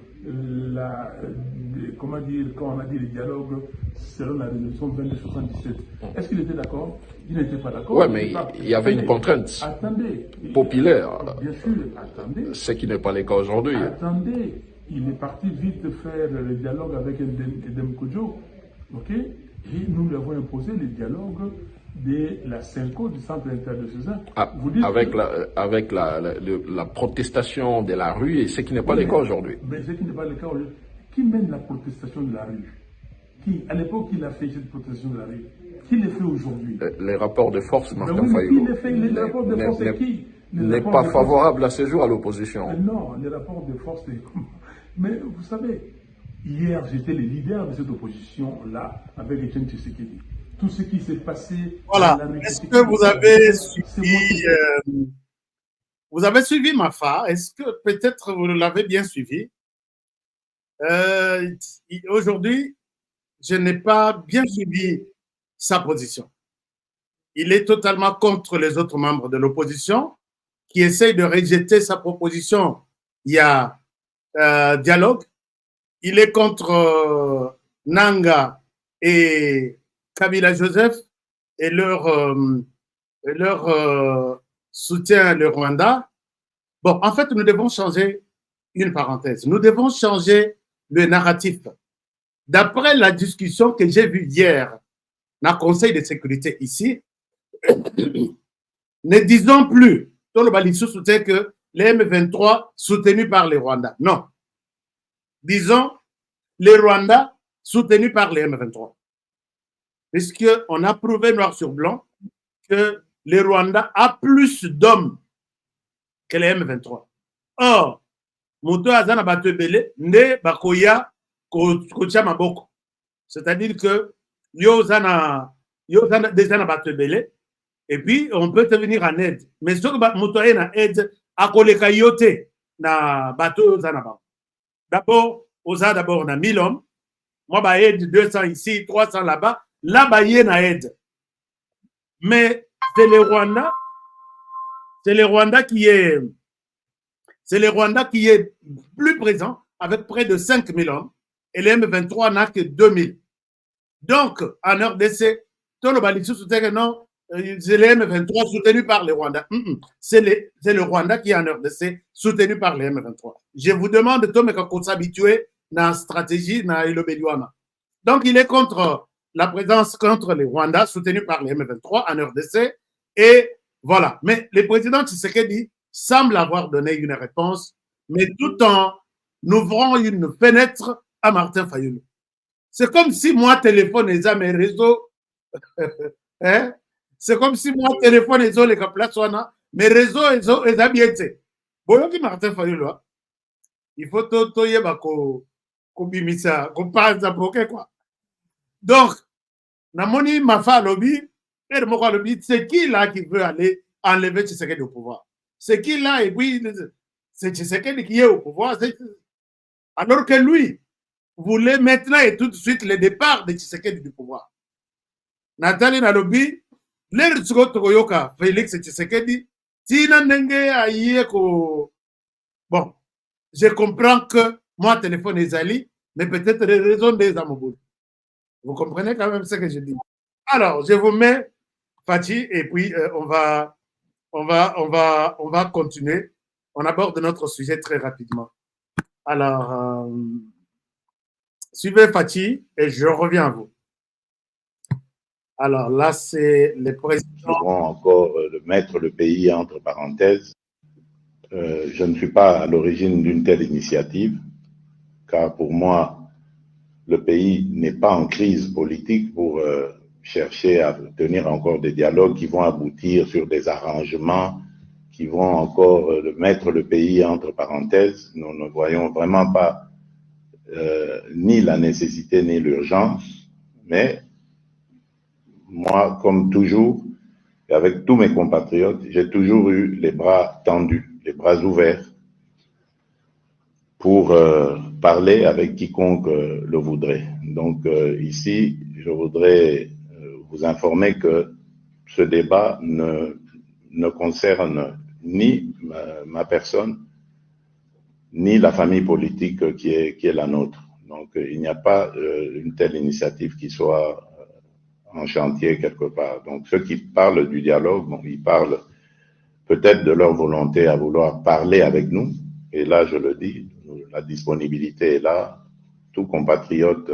quand on a dit le dialogue selon la résolution 2277, est-ce qu'il était d'accord? Il n'était pas d'accord. Oui, mais il y avait une contrainte populaire. Bien sûr, attendez. Ce qui n'est pas le cas aujourd'hui. Attendez, il est parti vite faire le dialogue avec Edem Kodjo, ok? Et nous lui avons imposé le dialogue de la CENCO, du Centre interdécésaire. Avec la protestation de la rue, et ce qui n'est pas le cas aujourd'hui. Mais ce qui n'est pas le cas aujourd'hui. Qui mène la protestation de la rue? Qui? À l'époque, il a fait cette protestation de la rue. Qui le fait aujourd'hui? Les rapports de force, Martin Fayoulou. Qui le fait? Les rapports de force, c'est qui? N'est pas favorable à ce jour à l'opposition. Non, les rapports de force, mais vous savez, hier, j'étais le leader de cette opposition-là avec Etienne Tshisekedi. Tout ce qui s'est passé... Voilà. Est-ce que vous avez suivi Mafa? Est-ce que peut-être vous l'avez bien suivi? Aujourd'hui, je n'ai pas bien suivi sa position. Il est totalement contre les autres membres de l'opposition qui essayent de rejeter sa proposition. Il y a dialogue. Il est contre Nanga et Kabila Joseph et leur soutien le Rwanda. Bon, en fait, nous devons changer une parenthèse. Nous devons changer le narratif. D'après la discussion que j'ai vue hier dans le Conseil de sécurité ici, ne disons plus que les M23 soutenus par les Rwandais. Non. Disons les Rwandais soutenus par les M23. Puisqu'on a prouvé noir sur blanc que les Rwandais a plus d'hommes que les M23. Or, Mouto Azana Batebele ne bakoya kocha maboko. C'est-à-dire que Yozana Dezana Batebele, et puis on peut te venir en aide. Mais ce que Mouto est en aide, à koleka yote na bateau Zana. D'abord, Oza d'abord na 1000 hommes. Moi, bah aide 200 ici, 300 là-bas. Là-bas, il y a aide. Mais c'est le Rwanda qui est plus présent avec près de 5000 hommes et les M23 n'a que 2000. Donc, en RDC, tout le Balisou soutient que non, c'est les M23 soutenus par les Rwandais. C'est le Rwanda qui est en RDC soutenu par les M23. Je vous demande, Tom, qu'on s'habitue dans la stratégie, dans l'Obéliouana. Donc, il est contre la présence contre les Rwandais soutenus par les M23 en RDC et Voilà. Mais le président Tshisekedi semble avoir donné une réponse, mais tout en ouvrant une fenêtre à Martin Fayulu. C'est comme si moi, téléphone et mes réseaux, hein? C'est comme si moi, téléphone et les place, mes réseaux et les bon, Martin Fayulu, il faut tout yeba ko bimisa, ko pas quoi. Donc, Namoni Mafa lobby, c'est qui là qui veut aller enlever Tshisekedi au pouvoir? C'est qui là, et puis c'est Tshisekedi qui est au pouvoir, alors que lui voulait maintenant et tout de suite le départ de Tshisekedi du pouvoir. Nathalie Nalobi, l'air Togoyoka, Félix Tshisekedi, Tina Nenge aïe ko. Bon, je comprends que moi, téléphone est Ali, mais peut-être les raisons des Amoboul. Vous comprenez quand même ce que je dis. Alors, je vous mets Fatih et puis on va continuer. On aborde notre sujet très rapidement. Alors, suivez Fatih et je reviens à vous. Alors là, c'est les présidents. Nous devons encore mettre le pays entre parenthèses. Je ne suis pas à l'origine d'une telle initiative, car pour moi, le pays n'est pas en crise politique pour chercher à tenir encore des dialogues qui vont aboutir sur des arrangements, qui vont encore mettre le pays entre parenthèses. Nous ne voyons vraiment pas ni la nécessité ni l'urgence, mais moi, comme toujours, avec tous mes compatriotes, j'ai toujours eu les bras tendus, les bras ouverts pour parler avec quiconque le voudrait. Donc ici, je voudrais vous informer que ce débat ne concerne ni ma personne, ni la famille politique qui est la nôtre. Donc il n'y a pas une telle initiative qui soit en chantier quelque part. Donc ceux qui parlent du dialogue, bon, ils parlent peut-être de leur volonté à vouloir parler avec nous. Et là, je le dis, la disponibilité est là. Tout compatriote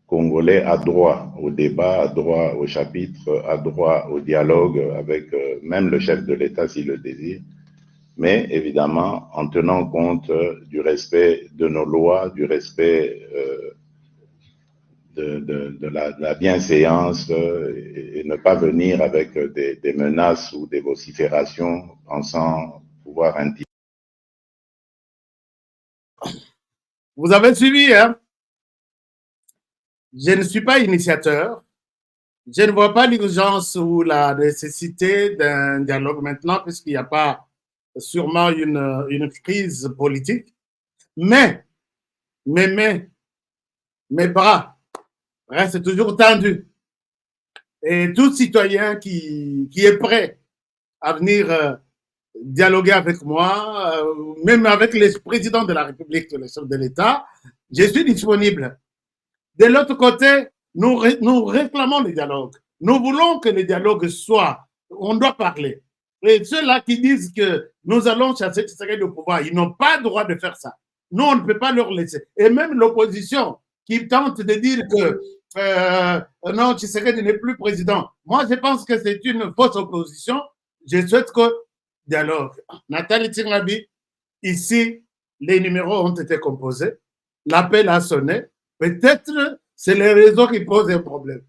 congolais a droit au débat, a droit au chapitre, a droit au dialogue avec même le chef de l'État s'il le désire. Mais évidemment, en tenant compte du respect de nos lois, du respect de la bienséance et ne pas venir avec des menaces ou des vociférations pensant pouvoir intimider. Vous avez suivi, hein? Je ne suis pas initiateur. Je ne vois pas l'urgence ou la nécessité d'un dialogue maintenant, puisqu'il n'y a pas sûrement une crise politique. Mais mes bras restent toujours tendus. Et tout citoyen qui est prêt à venir dialoguer avec moi, même avec les présidents de la République, les chefs de l'État, je suis disponible. De l'autre côté, nous réclamons le dialogue. Nous voulons que le dialogue soit, on doit parler. Et ceux-là qui disent que nous allons chasser Tshisekedi au pouvoir, ils n'ont pas le droit de faire ça. Nous, on ne peut pas leur laisser. Et même l'opposition qui tente de dire que non, Tshisekedi n'est plus président. Moi, je pense que c'est une fausse opposition. Je souhaite que dialogue. Nathalie Tsingabi, ici, les numéros ont été composés. L'appel a sonné. Peut-être c'est les réseaux qui posent un problème.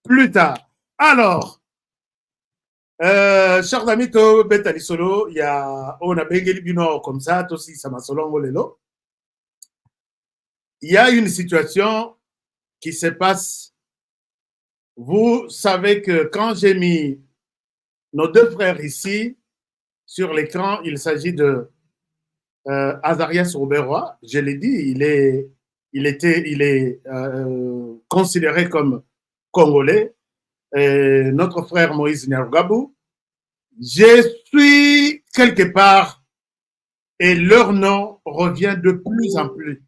Plus tard. Alors, chers amis, il y a on a Bino comme ça, aussi ça m'a lelo. Il y a une situation qui se passe. Vous savez que quand j'ai mis nos deux frères ici sur l'écran, il s'agit de Azarias Roberoy, je l'ai dit, il est considéré comme congolais. Notre frère Moïse Nyarugabou, je suis quelque part et leur nom revient de plus en plus,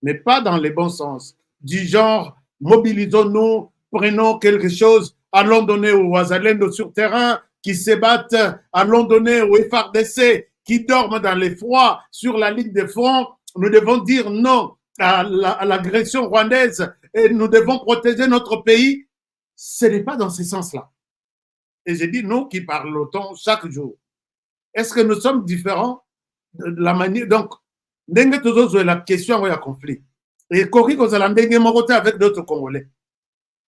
mais pas dans les bons sens, du genre mobilisons-nous, prenons quelque chose, allons donner aux Ouazalendo sur terrain qui se battent, allons donner aux FARDC qui dorment dans les froids sur la ligne de front. Nous devons dire non à l'agression rwandaise et nous devons protéger notre pays. ce n'est pas dans ce sens-là. Et je dis nous qui parlons chaque jour. Est-ce que nous sommes différents de la manière... Donc, la question est un conflit. Et Kori avec d'autres Congolais.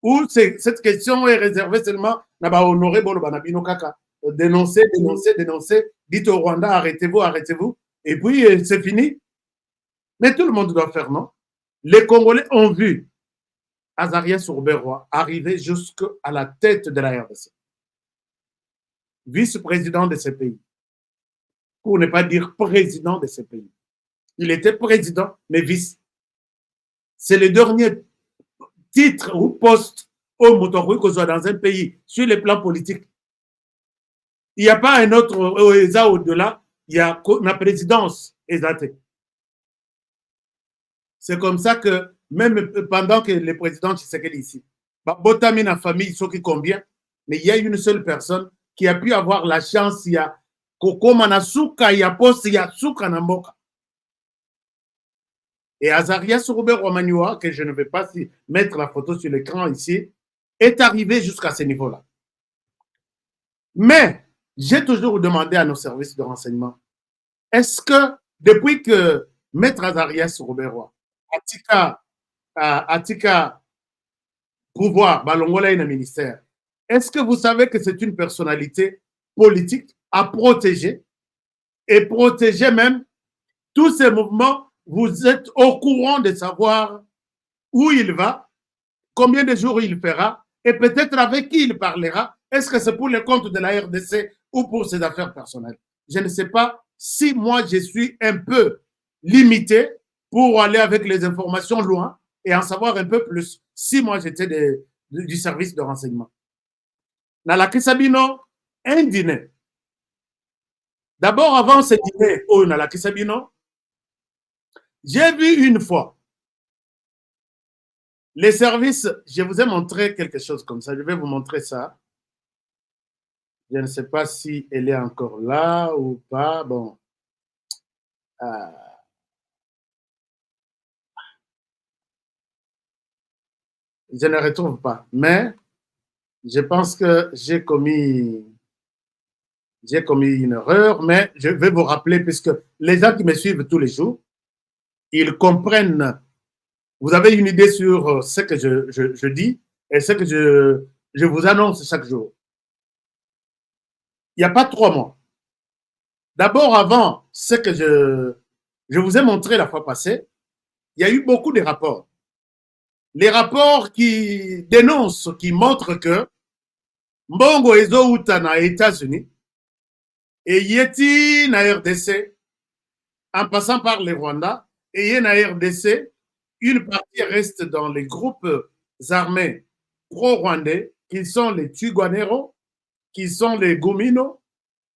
Ou cette question est réservée seulement à honorer Banabino Kaka. Dénoncer, dénoncer, dénoncer. Dites au Rwanda, arrêtez-vous, arrêtez-vous. Et puis, c'est fini. Mais tout le monde doit faire, non? Les Congolais ont vu Azarias Rouberoi arriver jusqu'à la tête de la RDC. Vice-président de ce pays. Pour ne pas dire président de ce pays. Il était président, mais vice. C'est le dernier titre ou poste au Motorui qu'on soit dans un pays sur le plan politique. Il n'y a pas un autre au-delà, il y a la présidence exacte. C'est comme ça que même pendant que le président Tshisekedi ici, Botami na famille, ceux qui combien, mais il y a une seule personne qui a pu avoir la chance, il y a Koko Manasuka, il y a poste, il y a Suka Namboka. Et Azarias Robert Romaniwa, que je ne vais pas mettre la photo sur l'écran ici, est arrivé jusqu'à ce niveau-là. Mais j'ai toujours demandé à nos services de renseignement, est-ce que depuis que Maître Azarias Robert Roy, Atika pouvoir, Balongola et le ministère, est-ce que vous savez que c'est une personnalité politique à protéger et protéger même tous ces mouvements? Vous êtes au courant de savoir où il va, combien de jours il fera et peut-être avec qui il parlera. Est-ce que c'est pour le compte de la RDC ou pour ses affaires personnelles? Je ne sais pas si moi je suis un peu limité pour aller avec les informations loin et en savoir un peu plus si moi j'étais du service de renseignement. Nalaki Sabino, un dîner. D'abord, avant ce dîner, au Nalaki Sabino, j'ai vu une fois les services, je vous ai montré quelque chose comme ça, je vais vous montrer ça. Je ne sais pas si elle est encore là ou pas. Bon. Je ne retrouve pas, mais je pense que j'ai commis une erreur, mais je vais vous rappeler, puisque les gens qui me suivent tous les jours, ils comprennent. Vous avez une idée sur ce que je dis et ce que je vous annonce chaque jour. Il n'y a pas 3 mois. D'abord, avant ce que je vous ai montré la fois passée, il y a eu beaucoup de rapports. Les rapports qui dénoncent, qui montrent que Mbongo Ezo Uta na États-Unis et Yeti na RDC, en passant par les Rwanda, et Yé na RDC, une partie reste dans les groupes armés pro-rwandais, qui sont les Tuguanero, qui sont les Gomino,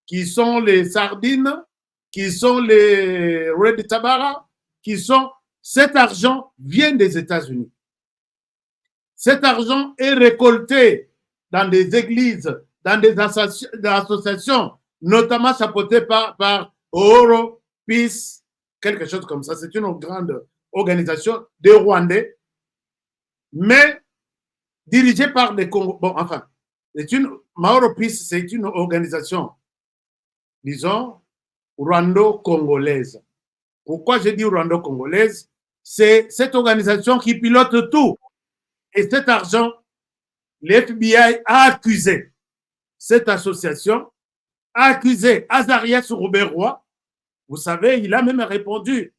qui sont les Sardines, qui sont les Red Tabara, qui sont... Cet argent vient des États-Unis. Cet argent est récolté dans des églises, dans des associations, notamment chapeautées par Oro, Peace, quelque chose comme ça. C'est une grande organisation des Rwandais, mais dirigée par des Congolais. Bon, enfin, Maoro Peace, c'est une organisation, disons, rwando-congolaise. Pourquoi je dis rwando-congolaise? C'est cette organisation qui pilote tout. Et cet argent, l'FBI a accusé cette association, a accusé Azarias Rouberoi. Vous savez, il a même répondu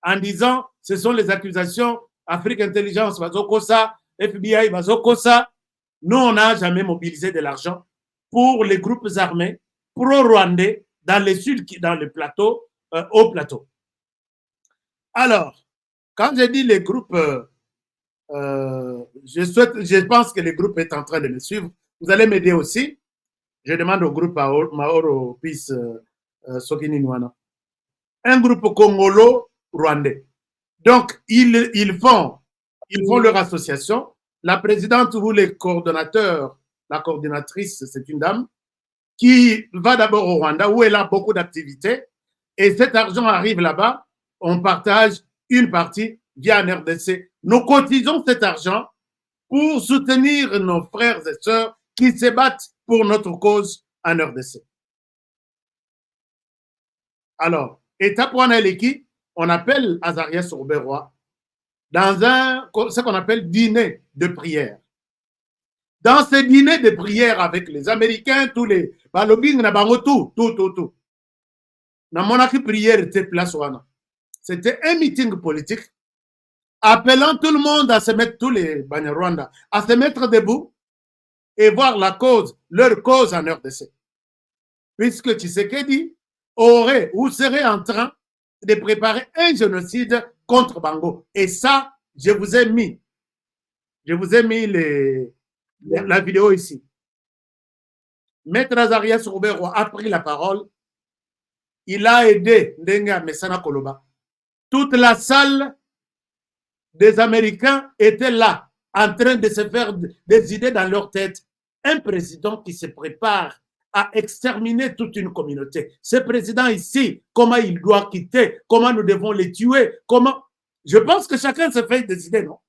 en disant, ce sont les accusations, Afrique Intelligence, Bazokosa, FBI, Bazokosa. Nous, on n'a jamais mobilisé de l'argent pour les groupes armés pro-rwandais dans les sud, dans le plateau, au plateau. Alors, quand je dis les groupes, je pense que le groupe est en train de me suivre. Vous allez m'aider aussi. Je demande au groupe Maoro Peace Sokini Nwano. Un groupe congolo-rwandais. Donc, ils font leur association. La présidente ou les coordonnateurs, la coordinatrice, c'est une dame, qui va d'abord au Rwanda, où elle a beaucoup d'activités. Et cet argent arrive là-bas, on partage une partie via un RDC. Nous cotisons cet argent pour soutenir nos frères et sœurs qui se battent pour notre cause en RDC. Alors, étape Waneleki, on appelle Azarias Rouberois dans ce qu'on appelle dîner de prière. Dans ce dîner de prière avec les Américains, tous les balobing, tout. Dans mon prière était place wana. C'était un meeting politique appelant tout le monde à se mettre, tous les Banyarwanda, à se mettre debout et voir la cause, leur cause en RDC. Puisque Tshisekedi aurait ou serait en train de préparer un génocide contre Bango. Et ça, je vous ai mis la vidéo ici. Maître Azarias Rouberois a pris la parole. Il a aidé Ndenga Messana Koloba. Toute la salle des Américains était là, en train de se faire des idées dans leur tête. Un président qui se prépare à exterminer toute une communauté. Ce président ici, comment il doit quitter, comment nous devons les tuer, comment... Je pense que chacun se fait des idées, non?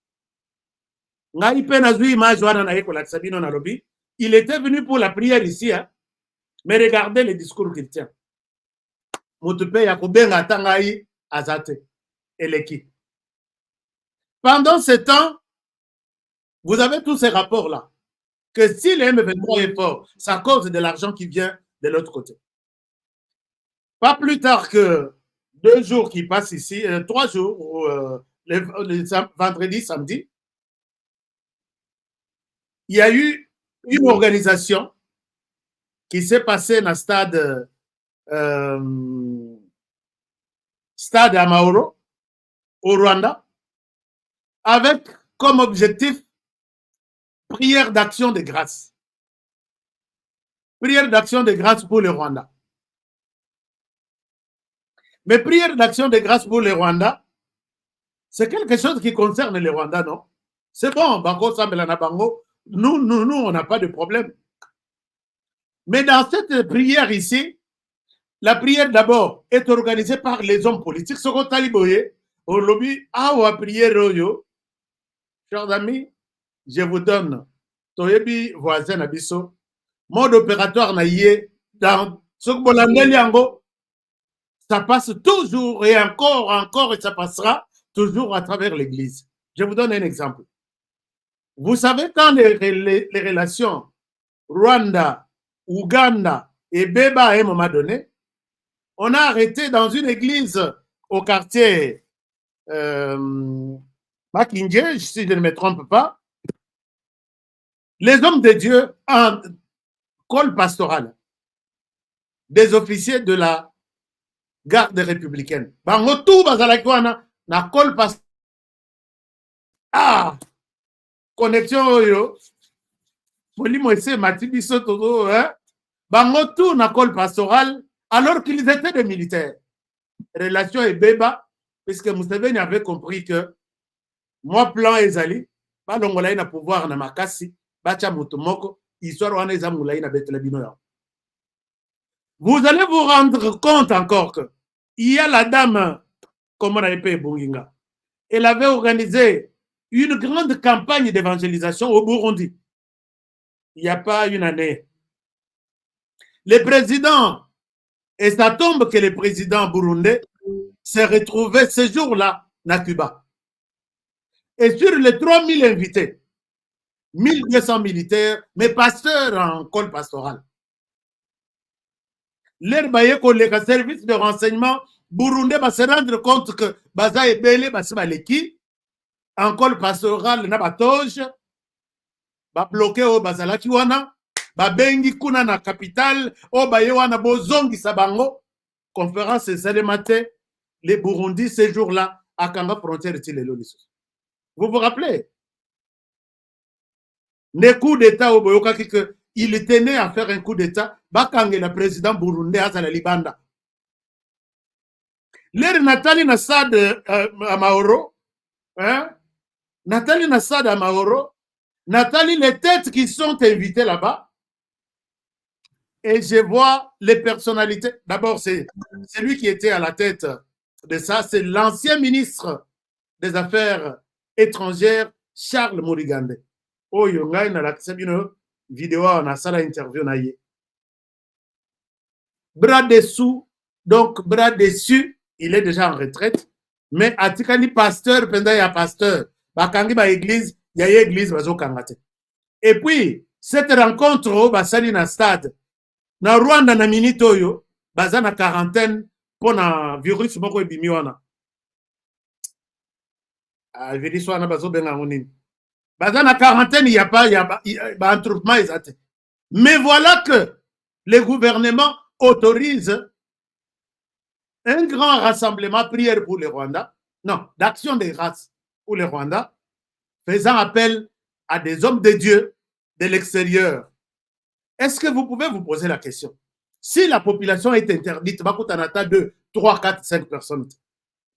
Il était venu pour la prière ici, hein? Mais regardez le discours qu'il tient. Pendant ce temps, vous avez tous ces rapports-là. Que si le M23 est fort, ça cause de l'argent qui vient de l'autre côté. Pas plus tard que 2 jours qui passent ici, 3 jours, le vendredi, samedi, il y a eu une organisation qui s'est passée dans le stade Amaoro, au Rwanda, avec comme objectif prière d'action de grâce. Prière d'action de grâce pour le Rwanda. Mais prière d'action de grâce pour le Rwanda, c'est quelque chose qui concerne le Rwanda, non? C'est bon, Bango Sambelana Bango, nous, on n'a pas de problème. Mais dans cette prière ici, la prière d'abord est organisée par les hommes politiques. Ce qu'on taliboye, au lobby, à prière, chers amis, je vous donne Toyebi voisin Abisso, mode opératoire naïe dans ce que ça passe toujours et encore et ça passera toujours à travers l'église. Je vous donne un exemple. Vous savez quand les relations Rwanda, Ouganda et Beba à un moment donné, on a arrêté dans une église au quartier Makindje, si je ne me trompe pas, les hommes de Dieu en col pastoral, des officiers de la garde républicaine. Bango tout bazalakwana na col pastoral. Ah, connexion oyo. Molimo ese matibiso todo, hein? Bango tout na col pastoral alors qu'ils étaient des militaires. Relation et Beba, puisque Museveni avait compris que moi plan ezali, ba longola na pouvoir na makasi. Vous allez vous rendre compte encore que il y a la dame, comme on a appelé Bunginga, elle avait organisé une grande campagne d'évangélisation au Burundi. Il n'y a pas une année. Le président, et ça tombe que le président burundais s'est retrouvé ce jour-là à Cuba. Et sur les 3000 invités, 1200 militaires, mais pasteurs en col pastoral. L'air le service de renseignement burundais va se rendre compte que Baza et Bele, Basibaleki, en col pastoral, Nabatoge, va bloquer au Bazalaki wana, va bengi kuna na capitale, au Bayewana Bozongi Sabango, conférence et matin, les Burundis ces jours-là, à Kanga frontière, vous vous rappelez? Les coups d'État au Boyoka il tenait à faire un coup d'État, Bakange le président burundais à la Libanda. L'air Nathalie Nassad à Maoro, hein? Nathalie Nassad à Maoro, Nathalie, les têtes qui sont invitées là-bas, et je vois les personnalités. D'abord, c'est lui qui était à la tête de ça, c'est l'ancien ministre des Affaires étrangères, Charles Mourigande. oyo ngai nalakisa bino vidéo na sala interview na ye. Bras dessous, donc bras dessus, il est déjà en retraite, mais atikani pasteur, pendant ya pasteur, bakangi ba église, ya église bazo kangate. Et puis, cette rencontre, basali na stade, na Rwanda na minitoyo, baza na quarantaine, pour na virus moko ebimi wana. Virus wana bazo benga ngonini. Baza na quarantaine, il n'y a pas, un attroupement exact. Mais voilà que le gouvernement autorise un grand rassemblement, prière pour le Rwanda, non, d'action des grâces pour le Rwanda, faisant appel à des hommes de Dieu de l'extérieur. Est-ce que vous pouvez vous poser la question? Si la population est interdite, de 3, 4, 5 personnes,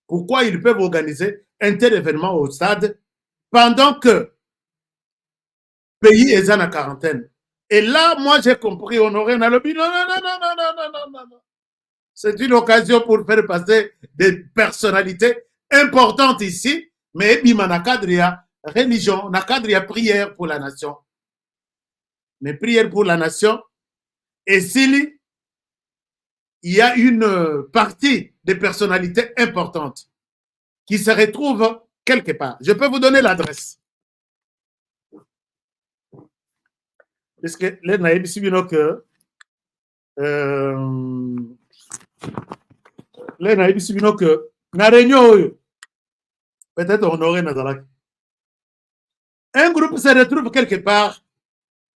pourquoi ils peuvent organiser un tel événement au stade pendant que le pays est en quarantaine? Et là, moi, j'ai compris, Honoré Nalobi, non. C'est une occasion pour faire passer des personnalités importantes ici, mais il y a religion, il y a prière pour la nation. Mais prière pour la nation, et s'il y a une partie des personnalités importantes qui se retrouvent quelque part. Je peux vous donner l'adresse. Parce que là, na ebisi bino que na réunion peut-être Honoré Nazalaki. Un groupe se retrouve quelque part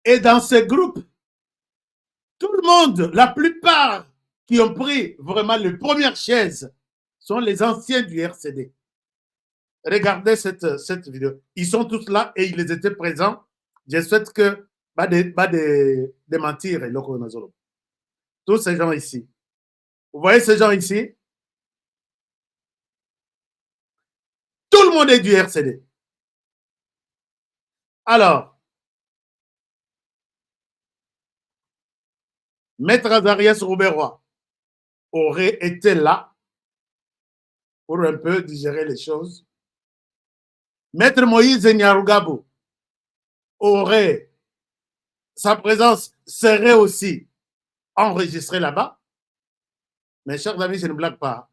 et dans ce groupe, tout le monde, la plupart qui ont pris vraiment les premières chaises sont les anciens du RCD. Regardez cette vidéo. Ils sont tous là et ils étaient présents. Je souhaite que démentir tous ces gens ici. Vous voyez ces gens ici? Tout le monde est du RCD. Alors, Maître Azarias Rouberoy aurait été là pour un peu digérer les choses. Maître Moïse Nyarugabo aurait, sa présence serait aussi enregistrée là-bas. Mes chers amis, je ne blague pas.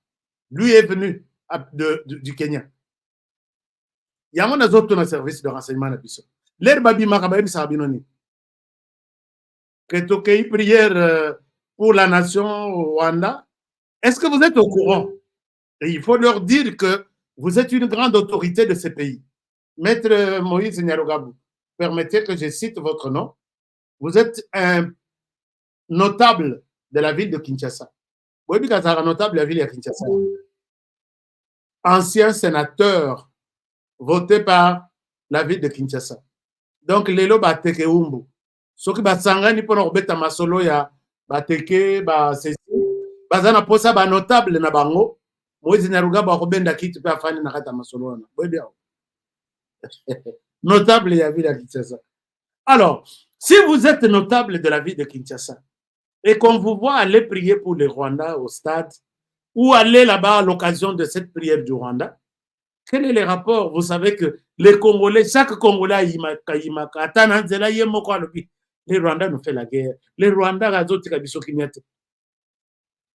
Lui est venu du Kenya. Il y a un service de renseignement. L'air babi makabaïm sabinoni. Que toquei prière pour la nation au Rwanda. Est-ce que vous êtes au courant? Et il faut leur dire que vous êtes une grande autorité de ce pays. Maître Moïse Nyarugabo, permettez que je cite votre nom. Vous êtes un notable de la ville de Kinshasa. Oui, parce que notable de la ville de Kinshasa. Ancien sénateur voté par la ville de Kinshasa. Donc, lelo bateke umbu. Soki basangani pona obeta masolo ya bateke ba sesi bazana posa ba notable na bango. Moïse Nyarugabo akobenda kitu pe afani na kata masolo na. Oui bien. Notable de la ville de Kinshasa. Alors, si vous êtes notable de la ville de Kinshasa et qu'on vous voit aller prier pour les Rwandais au stade ou aller là-bas à l'occasion de cette prière du Rwanda, quel est le rapport? Vous savez que les Congolais, chaque Congolais, les Rwandais nous font la guerre. Les Rwandais,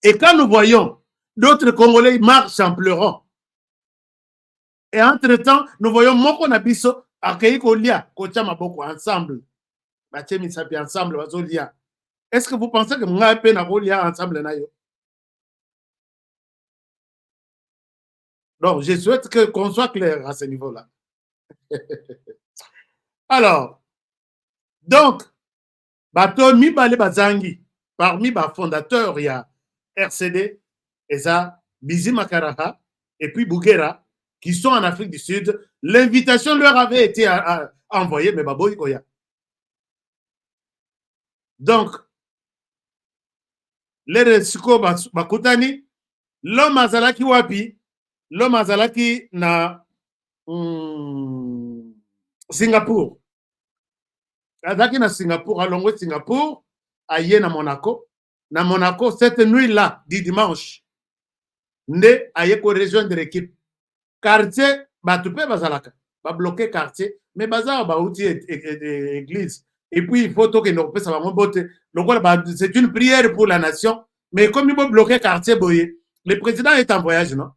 et quand nous voyons d'autres Congolais marchent en pleurant, et entre-temps, nous voyons Moko Nabiso, Akei Kolia, Kocha Maboko, ensemble. Ensemble, est-ce que vous pensez que nous avons ensemble? Donc, je souhaite qu'on soit clair à ce niveau-là. Alors, donc, Batomi Bale Bazangi, parmi les fondateurs, il y a RCD, Eza, Bizi Makaraha, et puis Bougera, qui sont en Afrique du Sud. L'invitation leur avait été envoyée, mais Baboy Koya. Donc, les Resiko Bakutani, l'homme Azalaki Wapi, l'homme Azalaki na Singapour. Azalaki na Singapour, alongo Singapour, aye na Monaco. Na Monaco, cette nuit-là, du dimanche, nde aye ko rejoindre l'équipe. Quartier Batupe Bazalaka. va bloquer quartier, mais bazar va outil église. Et puis il faut que nous ça va monter. Donc c'est une prière pour la nation, mais comme il va bloquer quartier boyer, le président est en voyage, non?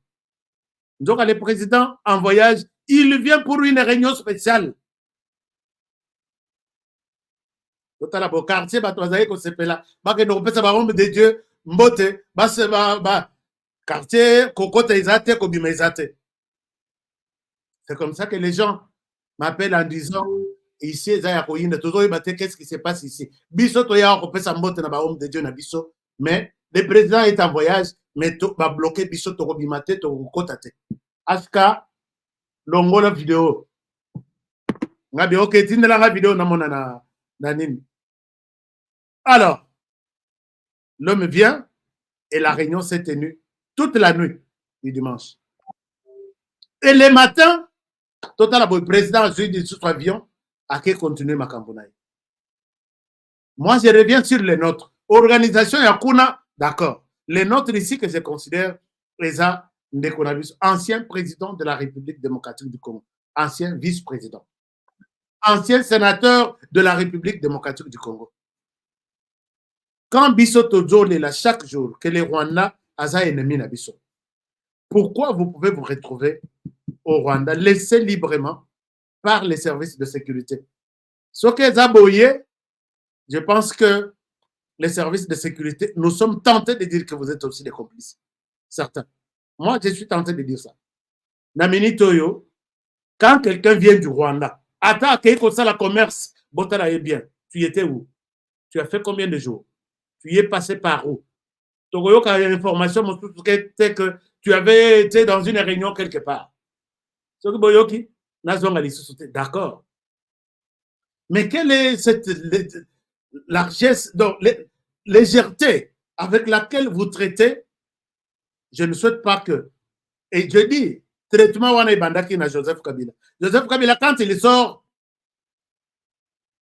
Donc le président en voyage, il vient pour une réunion spéciale. Totala bo quartier ba tozaye ko sepela ba ke no pesa ba hombe de Dieu mbote ba se ba quartier kokota izate ko bima izate. C'est comme ça que les gens m'appellent en disant ici za ya ko yinde tozo ibate qu'est-ce qui se passe ici. Biso to ya ko pesa mbote na ba hombe de Dieu na biso, mais le président est en voyage mais to ba bloquer biso to ko bima te to kokota te. Aska longola vidéo ngabi OK tindela nga vidéo na mona na nini. Alors, l'homme vient et la réunion s'est tenue toute la nuit du dimanche. Et le matin, total le président a joué sur avion à qui continuer ma campagne. Moi, je reviens sur les nôtres. Organisation Yakuna, d'accord. Les nôtres ici que je considère Reza Ndekonabis, ancien président de la République démocratique du Congo, ancien vice-président, ancien sénateur de la République démocratique du Congo. Quand Bisso Tojo est là chaque jour, que les Rwandais ont ennemi na Bisso, pourquoi vous pouvez vous retrouver au Rwanda, laissé librement par les services de sécurité? Ce que Zaboye, je pense que les services de sécurité, nous sommes tentés de dire que vous êtes aussi des complices. Certains. Moi, je suis tenté de dire ça. Namini Toyo, quand quelqu'un vient du Rwanda, attends, qu'il ça la commerce, Botala est bien. Tu y étais où? Tu as fait combien de jours? Tu y es passé par où? Togoyo a une information que tu avais été dans une réunion quelque part. D'accord. Mais quelle est cette largesse, donc, légèreté avec laquelle vous traitez? Je ne souhaite pas que. Et je dis, traitement wana ibandaki na Joseph Kabila. Joseph Kabila, quand il sort,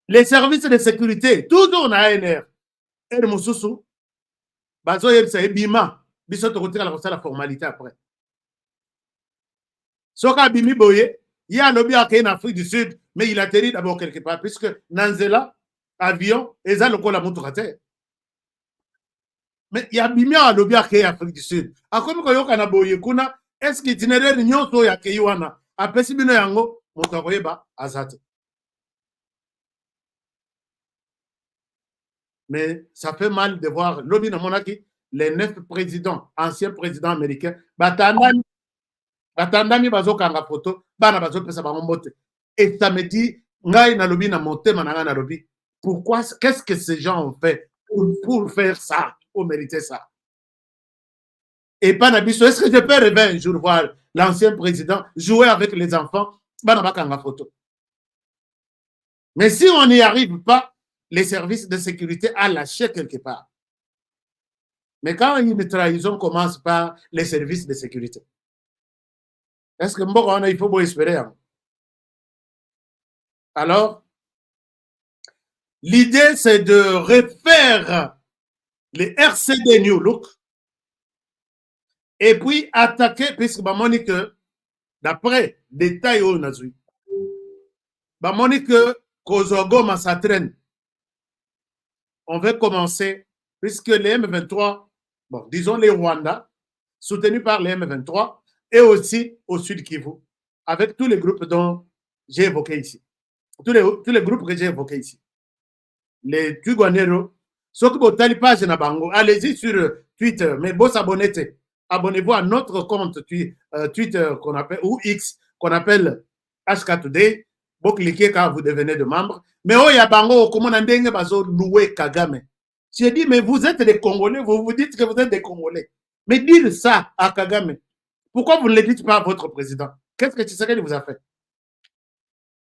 les services de sécurité, toujours na ANR, et Moussoussou, bazo yebisa ebima, biso tokotika la formalité après. Soka bimi boye, il y a un lobby en Afrique du Sud, mais il atterrit d'abord quelque part, puisque Nanzela, avion, et ça le col à Moutourate. Mais il y a bimi en lobby en Afrique du Sud. A comme koyo kana boye kuna, est-ce que itinéraire nyonso ya keywana, apesi bino yango, Moutoureba, azate. Mais ça fait mal de voir lobby na monaki, les 9 présidents, anciens présidents américains, batandami bazo kanga photo, bana bazo pesa ba mbote. Et ça me dit, ngai na lobby na motema na na lobby. Pourquoi, qu'est-ce que ces gens ont fait pour faire ça, pour mériter ça? Et pas nabiso, est-ce que je peux rêver un jour voir l'ancien président jouer avec les enfants, bana bakanga photo? Mais si on n'y arrive pas, les services de sécurité à lâcher quelque part. Mais quand une trahison commence par les services de sécurité, est-ce que il faut espérer? Alors, l'idée, c'est de refaire les RCD New Look et puis attaquer, puisque que d'après détail au Nazui, que Kozogo Massatraine, on va commencer, puisque les M23, bon, disons les Rwandais, soutenus par les M23, et aussi au Sud Kivu, avec tous les groupes dont j'ai évoqué ici. Tous les groupes que j'ai évoqués ici. Les Tuguanero, ceux qui ont tali page na bango, allez-y sur Twitter, mais bon, abonnez-vous à notre compte Twitter qu'on appelle, ou X, qu'on appelle HK Today. Vous cliquez quand vous devenez de membre. Mais oh, ya bango, comment on a bazo loué Kagame. J'ai dit, mais vous êtes des Congolais, vous vous dites que vous êtes des Congolais. Mais dire ça à Kagame, pourquoi vous ne le dites pas à votre président? Qu'est-ce que Tshisekedi vous a fait?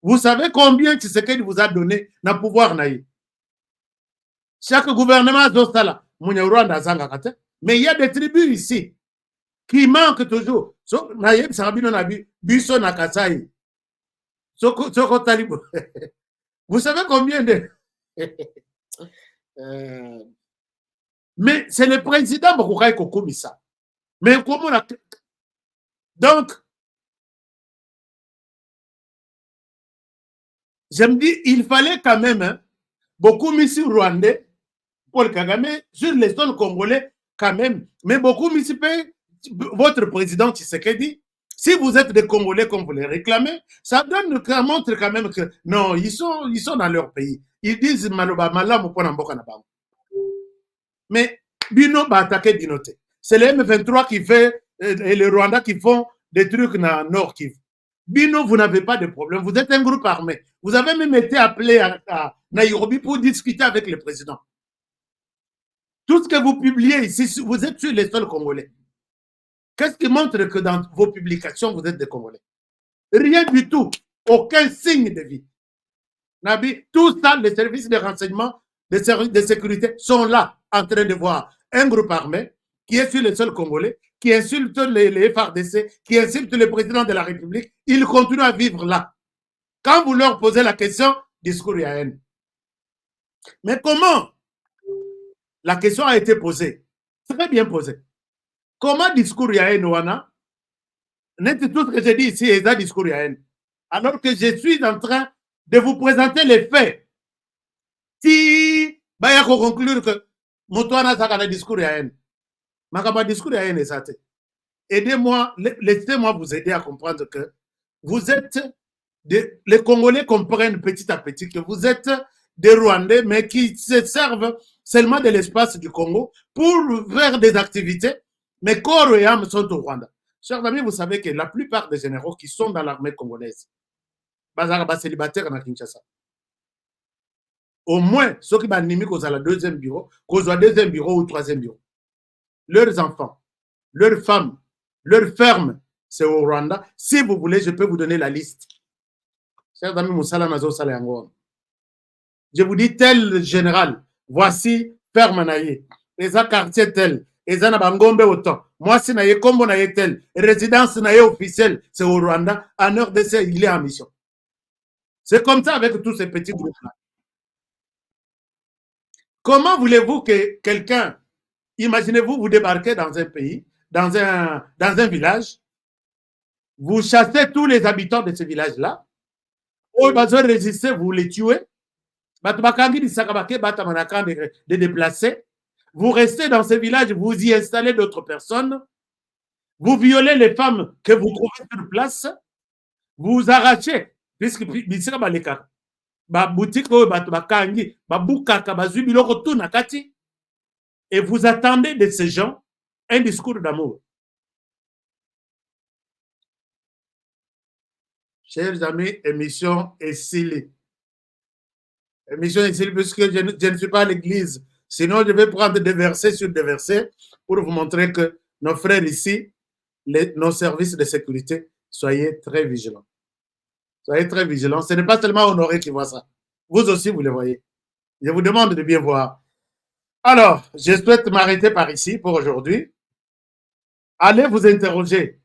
Vous savez combien Tshisekedi vous a donné dans le pouvoir naï? Chaque gouvernement a d'autres là. Mais il y a des tribus ici qui manquent toujours. Vous savez combien de... Mais c'est le président Mokokai Kokomisa. Mais comment on a... Donc, je me dis, il fallait quand même, hein, beaucoup mis sur Rwandais, Paul Kagame, sur les sols congolais, quand même, mais beaucoup mis sur votre président Tshisekedi. Si vous êtes des Congolais comme vous les réclamez, ça montre quand même que non, ils sont dans leur pays. Ils disent Maloba Malam pour Namboka Nabam. Mais Bino va attaquer Binote. C'est les M23 qui fait et le Rwanda qui font des trucs dans le Nord Kivu. Bino, vous n'avez pas de problème. Vous êtes un groupe armé. Vous avez même été appelé à Nairobi pour discuter avec le président. Tout ce que vous publiez ici, vous êtes sur les sols congolais. Qu'est-ce qui montre que dans vos publications, vous êtes des Congolais? Rien du tout. Aucun signe de vie. Nabi, tout ça, les services de renseignement, les services de sécurité sont là en train de voir un groupe armé qui est sur les sols congolais, qui insulte les FARDC, qui insulte le président de la République. Ils continuent à vivre là. Quand vous leur posez la question, discours à haine. Mais comment? La question a été posée. Très bien posée. Comment discours à haine, Wana? N'est-ce tout ce que j'ai dit ici est un discours à haine. Alors que je suis en train de vous présenter les faits. Si, il faut conclure que Moutouana a un discours à haine. Mais discours à haine, ça. Aidez-moi, laissez-moi vous aider à comprendre que vous êtes, les Congolais comprennent petit à petit que vous êtes des Rwandais, mais qui se servent seulement de l'espace du Congo pour faire des activités, mais corps et âme sont au Rwanda. Chers amis, vous savez que la plupart des généraux qui sont dans l'armée congolaise, sont célibataires à Kinshasa. Au moins, ceux qui sont animés à la deuxième bureau, qu'au deuxième bureau ou troisième bureau. Leurs enfants, leurs femmes, leurs fermes, c'est au Rwanda. Si vous voulez, je peux vous donner la liste. Chers amis, je vous dis tel général, voici ferme naïe, et ça quartier tel, et ça n'a pas ngombe autant. Moi, si naïe, comme on a tel, résidence naïe officielle, c'est au Rwanda. En RDC, il est en mission. C'est comme ça avec tous ces petits groupes-là. Comment voulez-vous que quelqu'un, imaginez-vous, vous débarquez dans un pays, dans un village, vous chassez tous les habitants de ce village-là, au besoin de résister, vous les tuez, de déplacer, vous restez dans ce village, vous y installez d'autres personnes, vous violez les femmes que vous trouvez sur place, vous arrachez, puisque et vous attendez de ces gens un discours d'amour. Chers amis, émission est scellée. Émission est scellée puisque je ne suis pas à l'église. Sinon, je vais prendre des versets sur des versets pour vous montrer que nos frères ici, nos services de sécurité, soyez très vigilants. Soyez très vigilants. Ce n'est pas seulement Honoré qui voit ça. Vous aussi, vous le voyez. Je vous demande de bien voir. Alors, je souhaite m'arrêter par ici pour aujourd'hui. Allez vous interroger.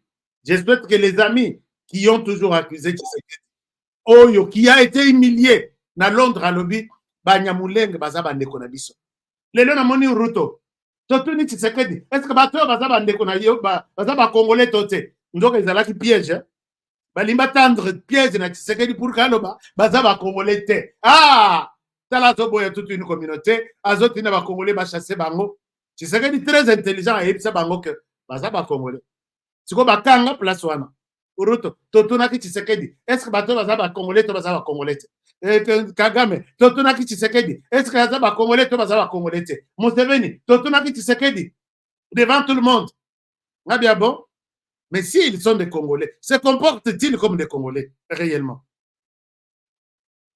Je souhaite que les amis qui ont toujours accusé Tshisekedi, Oyo, qui a été humilié dans Londres à lobby, Banyamuleng, Bazaba Nekonabiso. Les gens ont dit Ruto. Totuni Tshisekedi. Est-ce que Bazaba Nekonabiso, Bazaba Congolais Toté, donc ils ont qui piège. Balimba tendre piège na Tshisekedi pour Kaloba, Bazaba Congolais té. Ah! Talazo boya toute une communauté, Azotina ba Congolais ba chasser bango. Tshisekedi très intelligent et ça bango que Bazaba Congolais. Siko bakanga place wana. Uruto, Totunaki Tshisekedi. Est-ce que bato bazaba Congolais to bazaba Congolais? Kagame, Totunaki Tshisekedi. Est-ce que bazaba Congolais to bazaba Congolais? Museveni, Totunaki Tshisekedi. Devant tout le monde. Ah bien bon? Mais s'ils sont des Congolais, se comportent-ils comme des Congolais, réellement?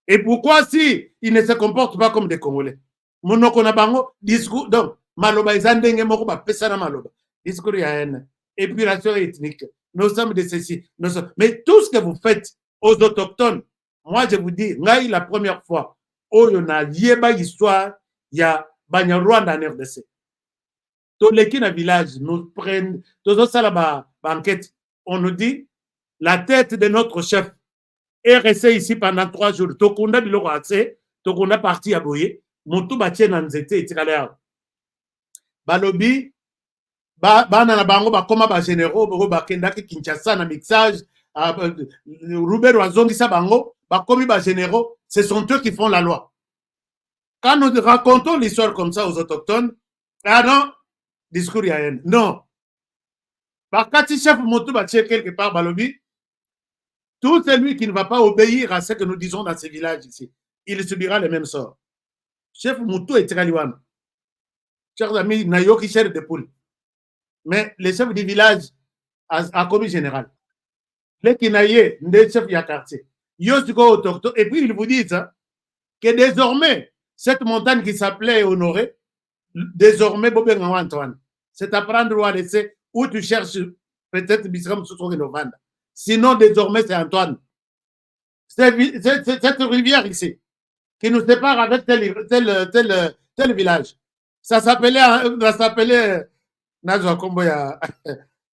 Et pourquoi si ils ne se comportent pas comme des Congolais? Monoko na bango, discours, donc, maloba izandenge moko ba pesa na maloba. Discours ya haine, épuration ethnique, nous sommes de ceci, nous sommes... Mais tout ce que vous faites aux autochtones, moi je vous dis, ngai la première fois, oh yona yeba histoire, ya banya Rwanda en RDC. Tous les qui dans le village nous prennent, tous ça là-bas, enquête, on nous dit, la tête de notre chef est restée ici pendant 3 jours. Tokunda biloko atse, Tokunda parti à Boye, Moutou Batien Nanzete et Tikalea. Balobi, bana na bango ba koma ba généraux, ba kenda ki Kinshasa na mixage, Robert Wazongisa Bango, Bakomi ba généraux, ce sont eux qui font la loi. Quand nous racontons l'histoire comme ça aux autochtones, ah non, discours y a haine. Non. Bakati chef Motu Baché quelque part, Balobi, tout celui qui ne va pas obéir à ce que nous disons dans ces villages ici, il subira le même sort. Chef Moutou est Tiraliwan. Chers amis, Nayoki cher de poule. Mais le chef du village a commis général. Les Kinaye, les chefs du quartier. Et puis ils vous disent hein, que désormais, cette montagne qui s'appelait Honoré, désormais, Bobé Antoine, c'est à prendre ou à laisser où tu cherches peut-être Bisram Soussouri-Novanda. Sinon, désormais, c'est Antoine. Cette rivière ici, qui nous sépare avec tel village, ça s'appelait Nazwa Kombo, il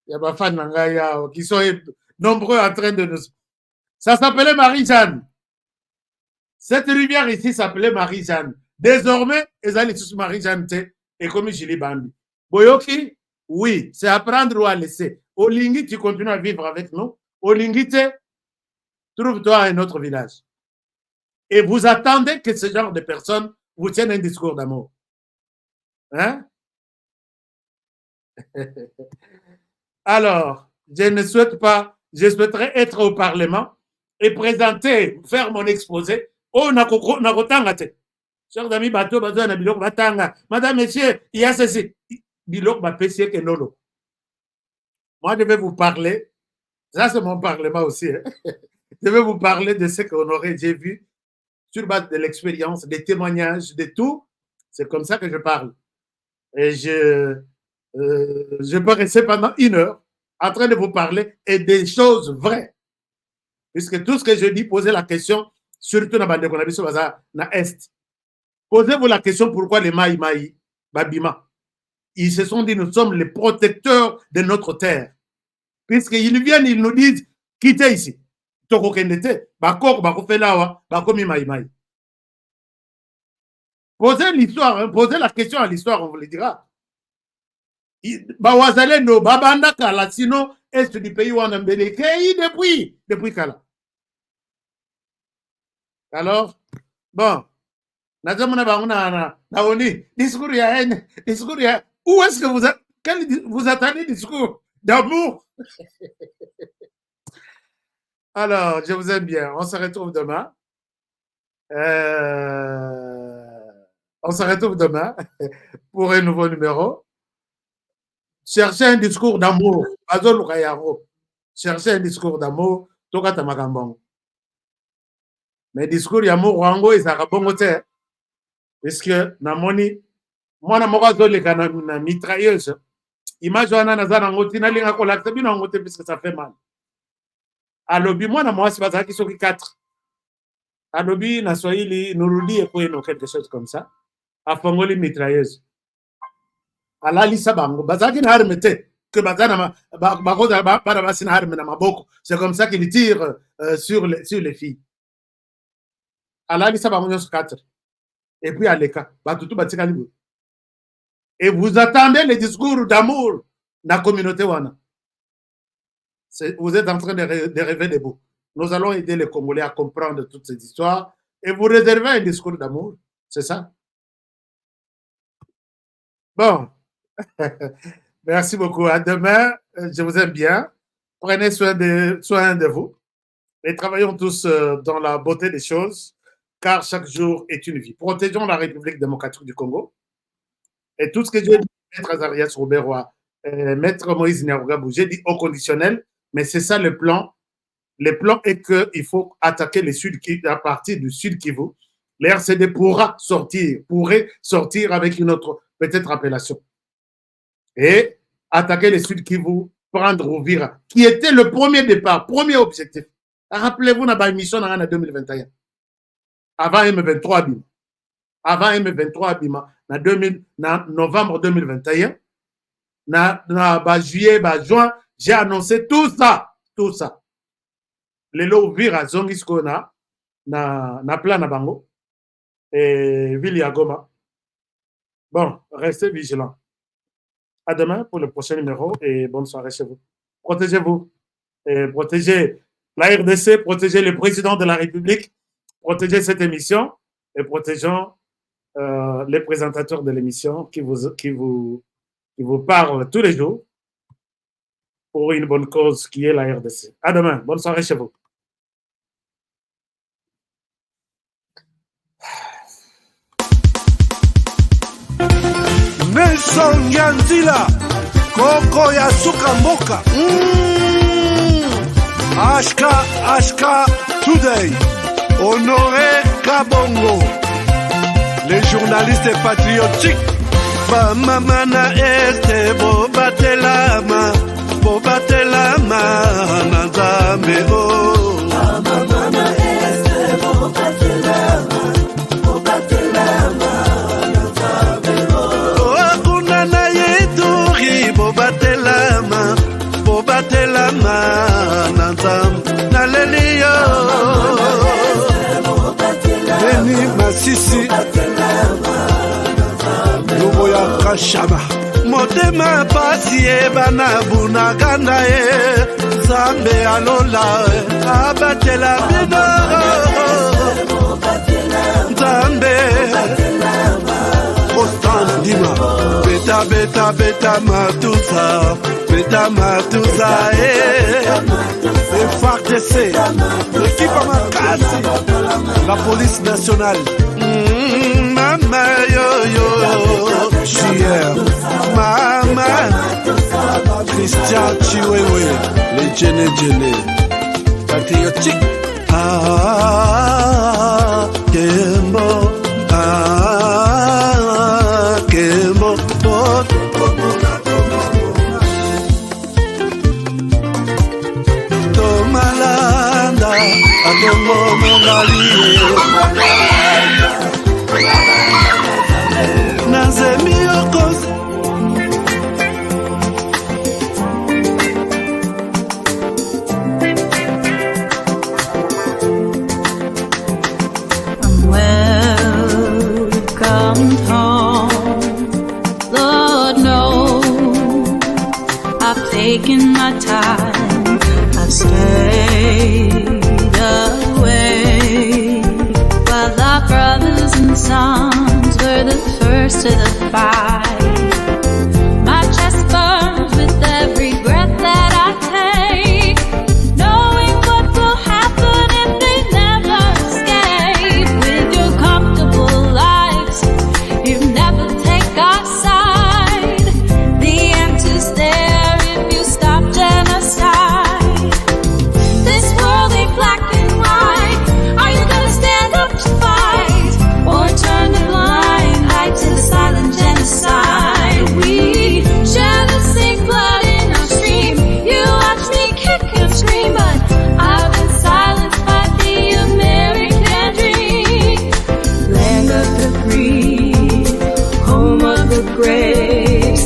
y a ma fan qui sont nombreux en train de nous. Ça s'appelait Marie-Jeanne. Cette rivière ici s'appelait Marie-Jeanne. Désormais, ils allaient tous Marie-Jeanne et comme Julie Bambi. Boyoki, oui, c'est à prendre ou à laisser. Olingi, tu continues à vivre avec nous. Olingi, trouve-toi un autre village. Et vous attendez que ce genre de personnes vous tiennent un discours d'amour. Hein? Alors, je ne souhaite pas, je souhaiterais être au Parlement et présenter, faire mon exposé. Oh, nakotangate. Chers amis, bateau, na bilok batanga. Madame, monsieur, il y a ceci. Bilok ma pessier que lolo. Moi, je vais vous parler. Ça, c'est mon parlement aussi. Hein. Je vais vous parler de ce qu'on aurait, j'ai vu sur base de l'expérience, des témoignages, de tout. C'est comme ça que je parle. Et je peux rester pendant 1 heure en train de vous parler et des choses vraies. Puisque tout ce que je dis, posez la question, surtout dans la bande na Est. Posez-vous la question pourquoi les Maï, Babima. Ils se sont dit, nous sommes les protecteurs de notre terre. Puisqu'ils viennent, ils nous disent, quittez ici. Toko kendete, bakor, bakofelawa, bakomi Maï. Posez l'histoire, hein, posez la question à l'histoire, on vous le dira. Bawazalendo, babanda kala, sinon, est du pays où on a depuis kala. Alors, bon, discours, où est-ce que vous attendez discours d'amour? Alors, je vous aime bien. On se retrouve demain. On se retrouve demain pour un nouveau numéro. Cherchez un discours d'amour. Cherchez un discours d'amour. Tokata Magambong. Mais discours d'amour, Wango, il s'est bon côté. Parce que, namoni, moi, na moka zole kana na mitrailleuse. Image wana na zana ngoti na linga ko lakta bino ngote parce que ça fait mal. Alobi moi na moi c'est pas qui sont 4. Alobi na Swahili nurudi ekweno quelque chose comme ça. Afongoli mitrailleuse. Alali sabango bazaki na armete que bazana bakoza para basina arme na maboko. C'est comme ça qu'il tire sur les filles. Alali sabango nyos 4. Et puis aleka batutu batika libo. Et vous attendez les discours d'amour dans la communauté wana. Vous êtes en train de rêver des bouts. Nous allons aider les Congolais à comprendre toutes ces histoires et vous réserver un discours d'amour. C'est ça? Bon. Merci beaucoup. À demain. Je vous aime bien. Prenez soin de vous. Et travaillons tous dans la beauté des choses, car chaque jour est une vie. Protégeons la République démocratique du Congo. Et tout ce que j'ai dit, Maître Azarias Robert, Maître Moïse Nyarugabou, j'ai dit au conditionnel, mais c'est ça le plan. Le plan est qu'il faut attaquer les Sud à partir du Sud Kivu. L'RCD pourrait sortir avec une autre peut-être appellation. Et attaquer les Sud Kivu, prendre Uvira, qui était le premier départ, premier objectif. Rappelez-vous, dans la mission en 2021, avant M23 Abima. Avant M23 Abima, en novembre 2021, en juillet, juin, j'ai annoncé tout ça. Les lots Uvira, Zongiskona, na plan na bango, et Ville Goma. Bon, restez vigilants. À demain pour le prochain numéro et bonne soirée chez vous. Protégez-vous et protégez la RDC, protégez le président de la République, protégez cette émission et protégeons les présentateurs de l'émission qui vous parlent tous les jours pour une bonne cause qui est la RDC. À demain. Bonne soirée chez vous. Nelson Yanzila, Koko Yasuka Mboka. Ashka Today, Honoré Kabongo, les journalistes patriotiques. Bamamana este bobatelama nanzambe o. Bamamana este bobatelama nanzambe o. Kuna na yeduri bobatelama nanzambe naleliyo. Beni Masisi Lubo ya Kashama Motema pasi ebana bunaganda e Zambe alola abatela bino Zambe Constant Dima Beta matuza FARDC l'équipe Amakasi la police nationale Mama yo Chier Mama Christian Chiwewe les Djene patriotique Kembo Kembo Tomalanda Adongo Mongalie Nazemi Okos Welcome home, Lord knows I've taken my time, I've stayed away while our brothers and sons were the first to the fight. My chest burns with every breath that I take, knowing what will happen if they never escape. With your comfortable lives, you never take our side. The answer's there if you stop genocide. This world ain't black and white. Are you gonna stand up to fight, or turn a blind eye to the silent genocide? We share the same blood in our stream. You watch me kick and scream, but I've been silenced by the American dream. Land of the free, home of the great.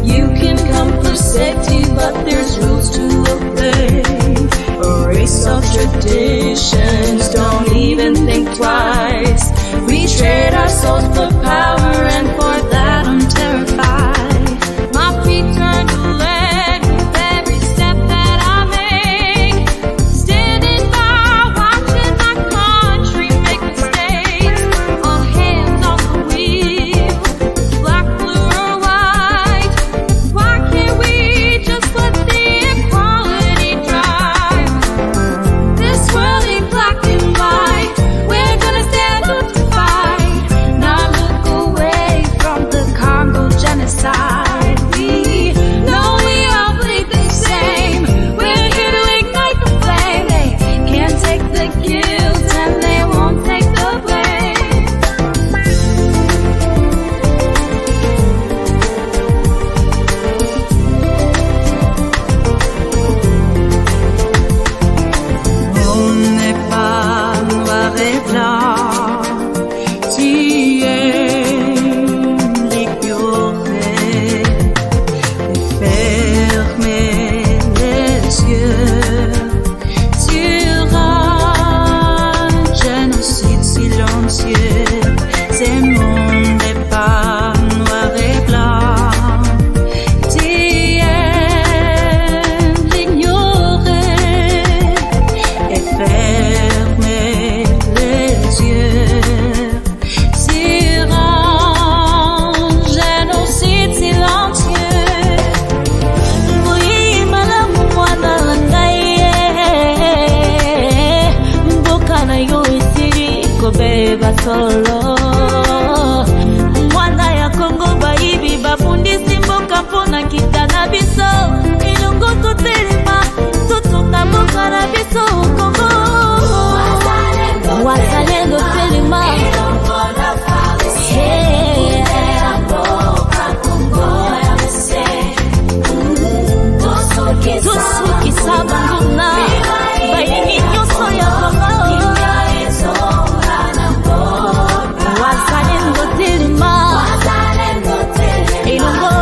You can come for safety, but there's rules to obey. Erase all traditions, don't even think twice. We trade our souls for power, and for that I'm terrified. My feet turn to lead with every step that I make. Standing solo. Mwana ya Kongo baibi bafundisi mboka pona kita na biso. Ilungu tutelema tutunga mboka na biso Kongo. Wazalendo telema Tusuki sabanguna baini nyoso ya Kongo. Wazalendo telema ilungo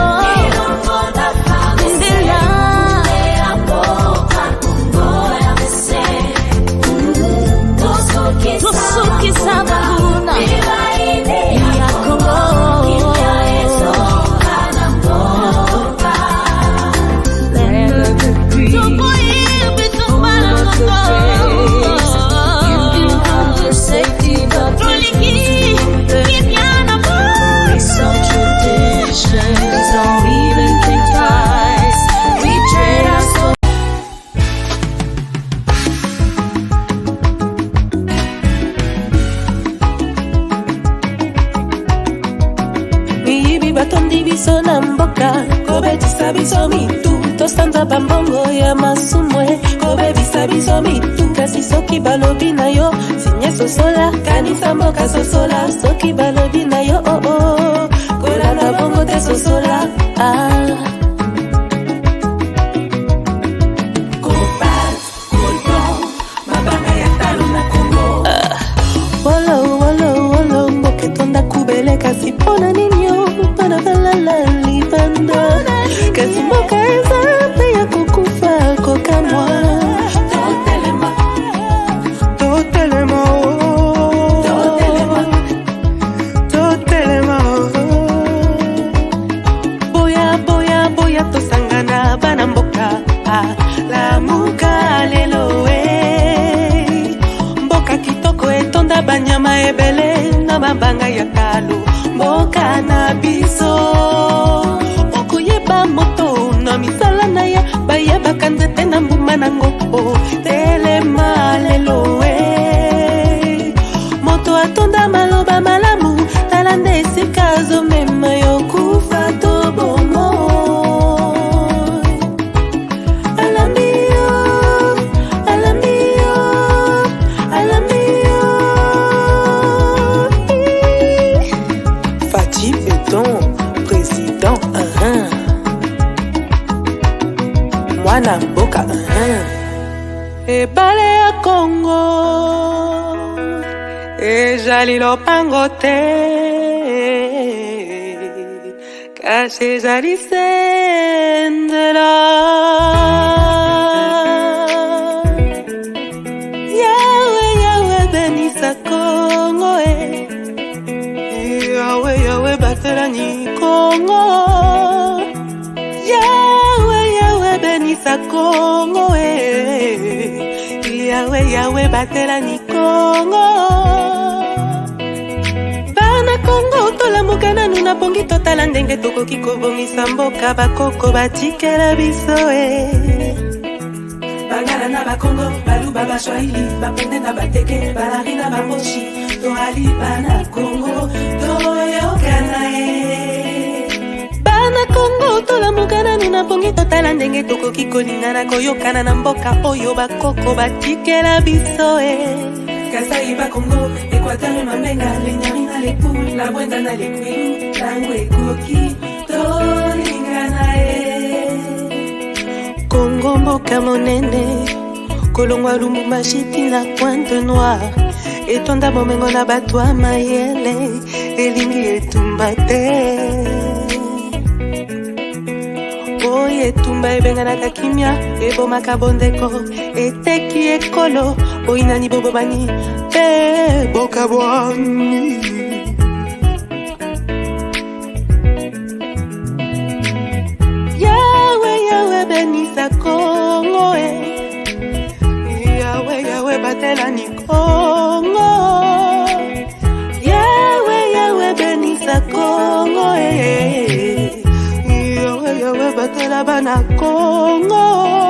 Tusuki sabanguna ya Kongo. Kobetisa biso mitu tosanza bambongo ya masumwe. Kobebisa biso mitu kasi soki balobi na yo sinye sosola kanisa mboka sosola. Soki balobi na yo oh oh kolanda bongo te sosola. Kopat, kolton, mabanga ya talo na Kongo. Wolo, wolo, wolo, mboke tonda kubele kasi pona ninyo. Pana valala libanda kasi mboka ezambe ya kukufa kokamwa. Totelema, totelema, totelema, totelema. Boya, boya, boya tosangana bana mboka. Lamuka lelo mboka kitoko etonda banyama ebele na mabanga ya talo. Mboka na biso okoyeba moto na misala na ya bayebaka nzete na mbuma na ngoko. Telema lelo moto atonda maloba malamu tala nde esika azomema yo kufa to bomo. Alambio, alambio, alambio. Fati Béton, président, Mwana mboka, ebale ya Kongo ezali lopango te kasi ezali sendela. Yawe, Yawe benisa Kongo Yawe, Yawe batelani Kongo. Yawe, Yawe benisa Kongo Yawe, Yawe batelani Kongo. Bana Kongo tolamuka nanu na pongi totala ndenge tokoki kobongisa mboka bakoko batikela biso Bangala na bakongo baluba baswahili baponde na bateke balari na bamoshi toali bana Kongo toyokana Bana Kongo tolamuka nanu na pongi totala ndenge tokoki kolingana koyokana na mboka oyo bakoko batikela biso Kasai ba Kongo, Equateur Mamenga, Lenyari na Lepu, La Buenda na Lekwilu, Tango Ekoki, Tolingana Kongo mboka monene, Kolongwa Lumumba Shiti na Pointe Noire, Etonda bomengo na batwa mayele, Elingi etumba te. Oye etumba ebengana kakimia, ebomaka bondeko, eteki ekolo, oinani bobobani, boka bwani. Yawe, Yawe benisa Kongo Yawe, Yawe batelani Kongo. Yawe, Yawe benisa Kongo Yawe, Yawe batela bana Kongo.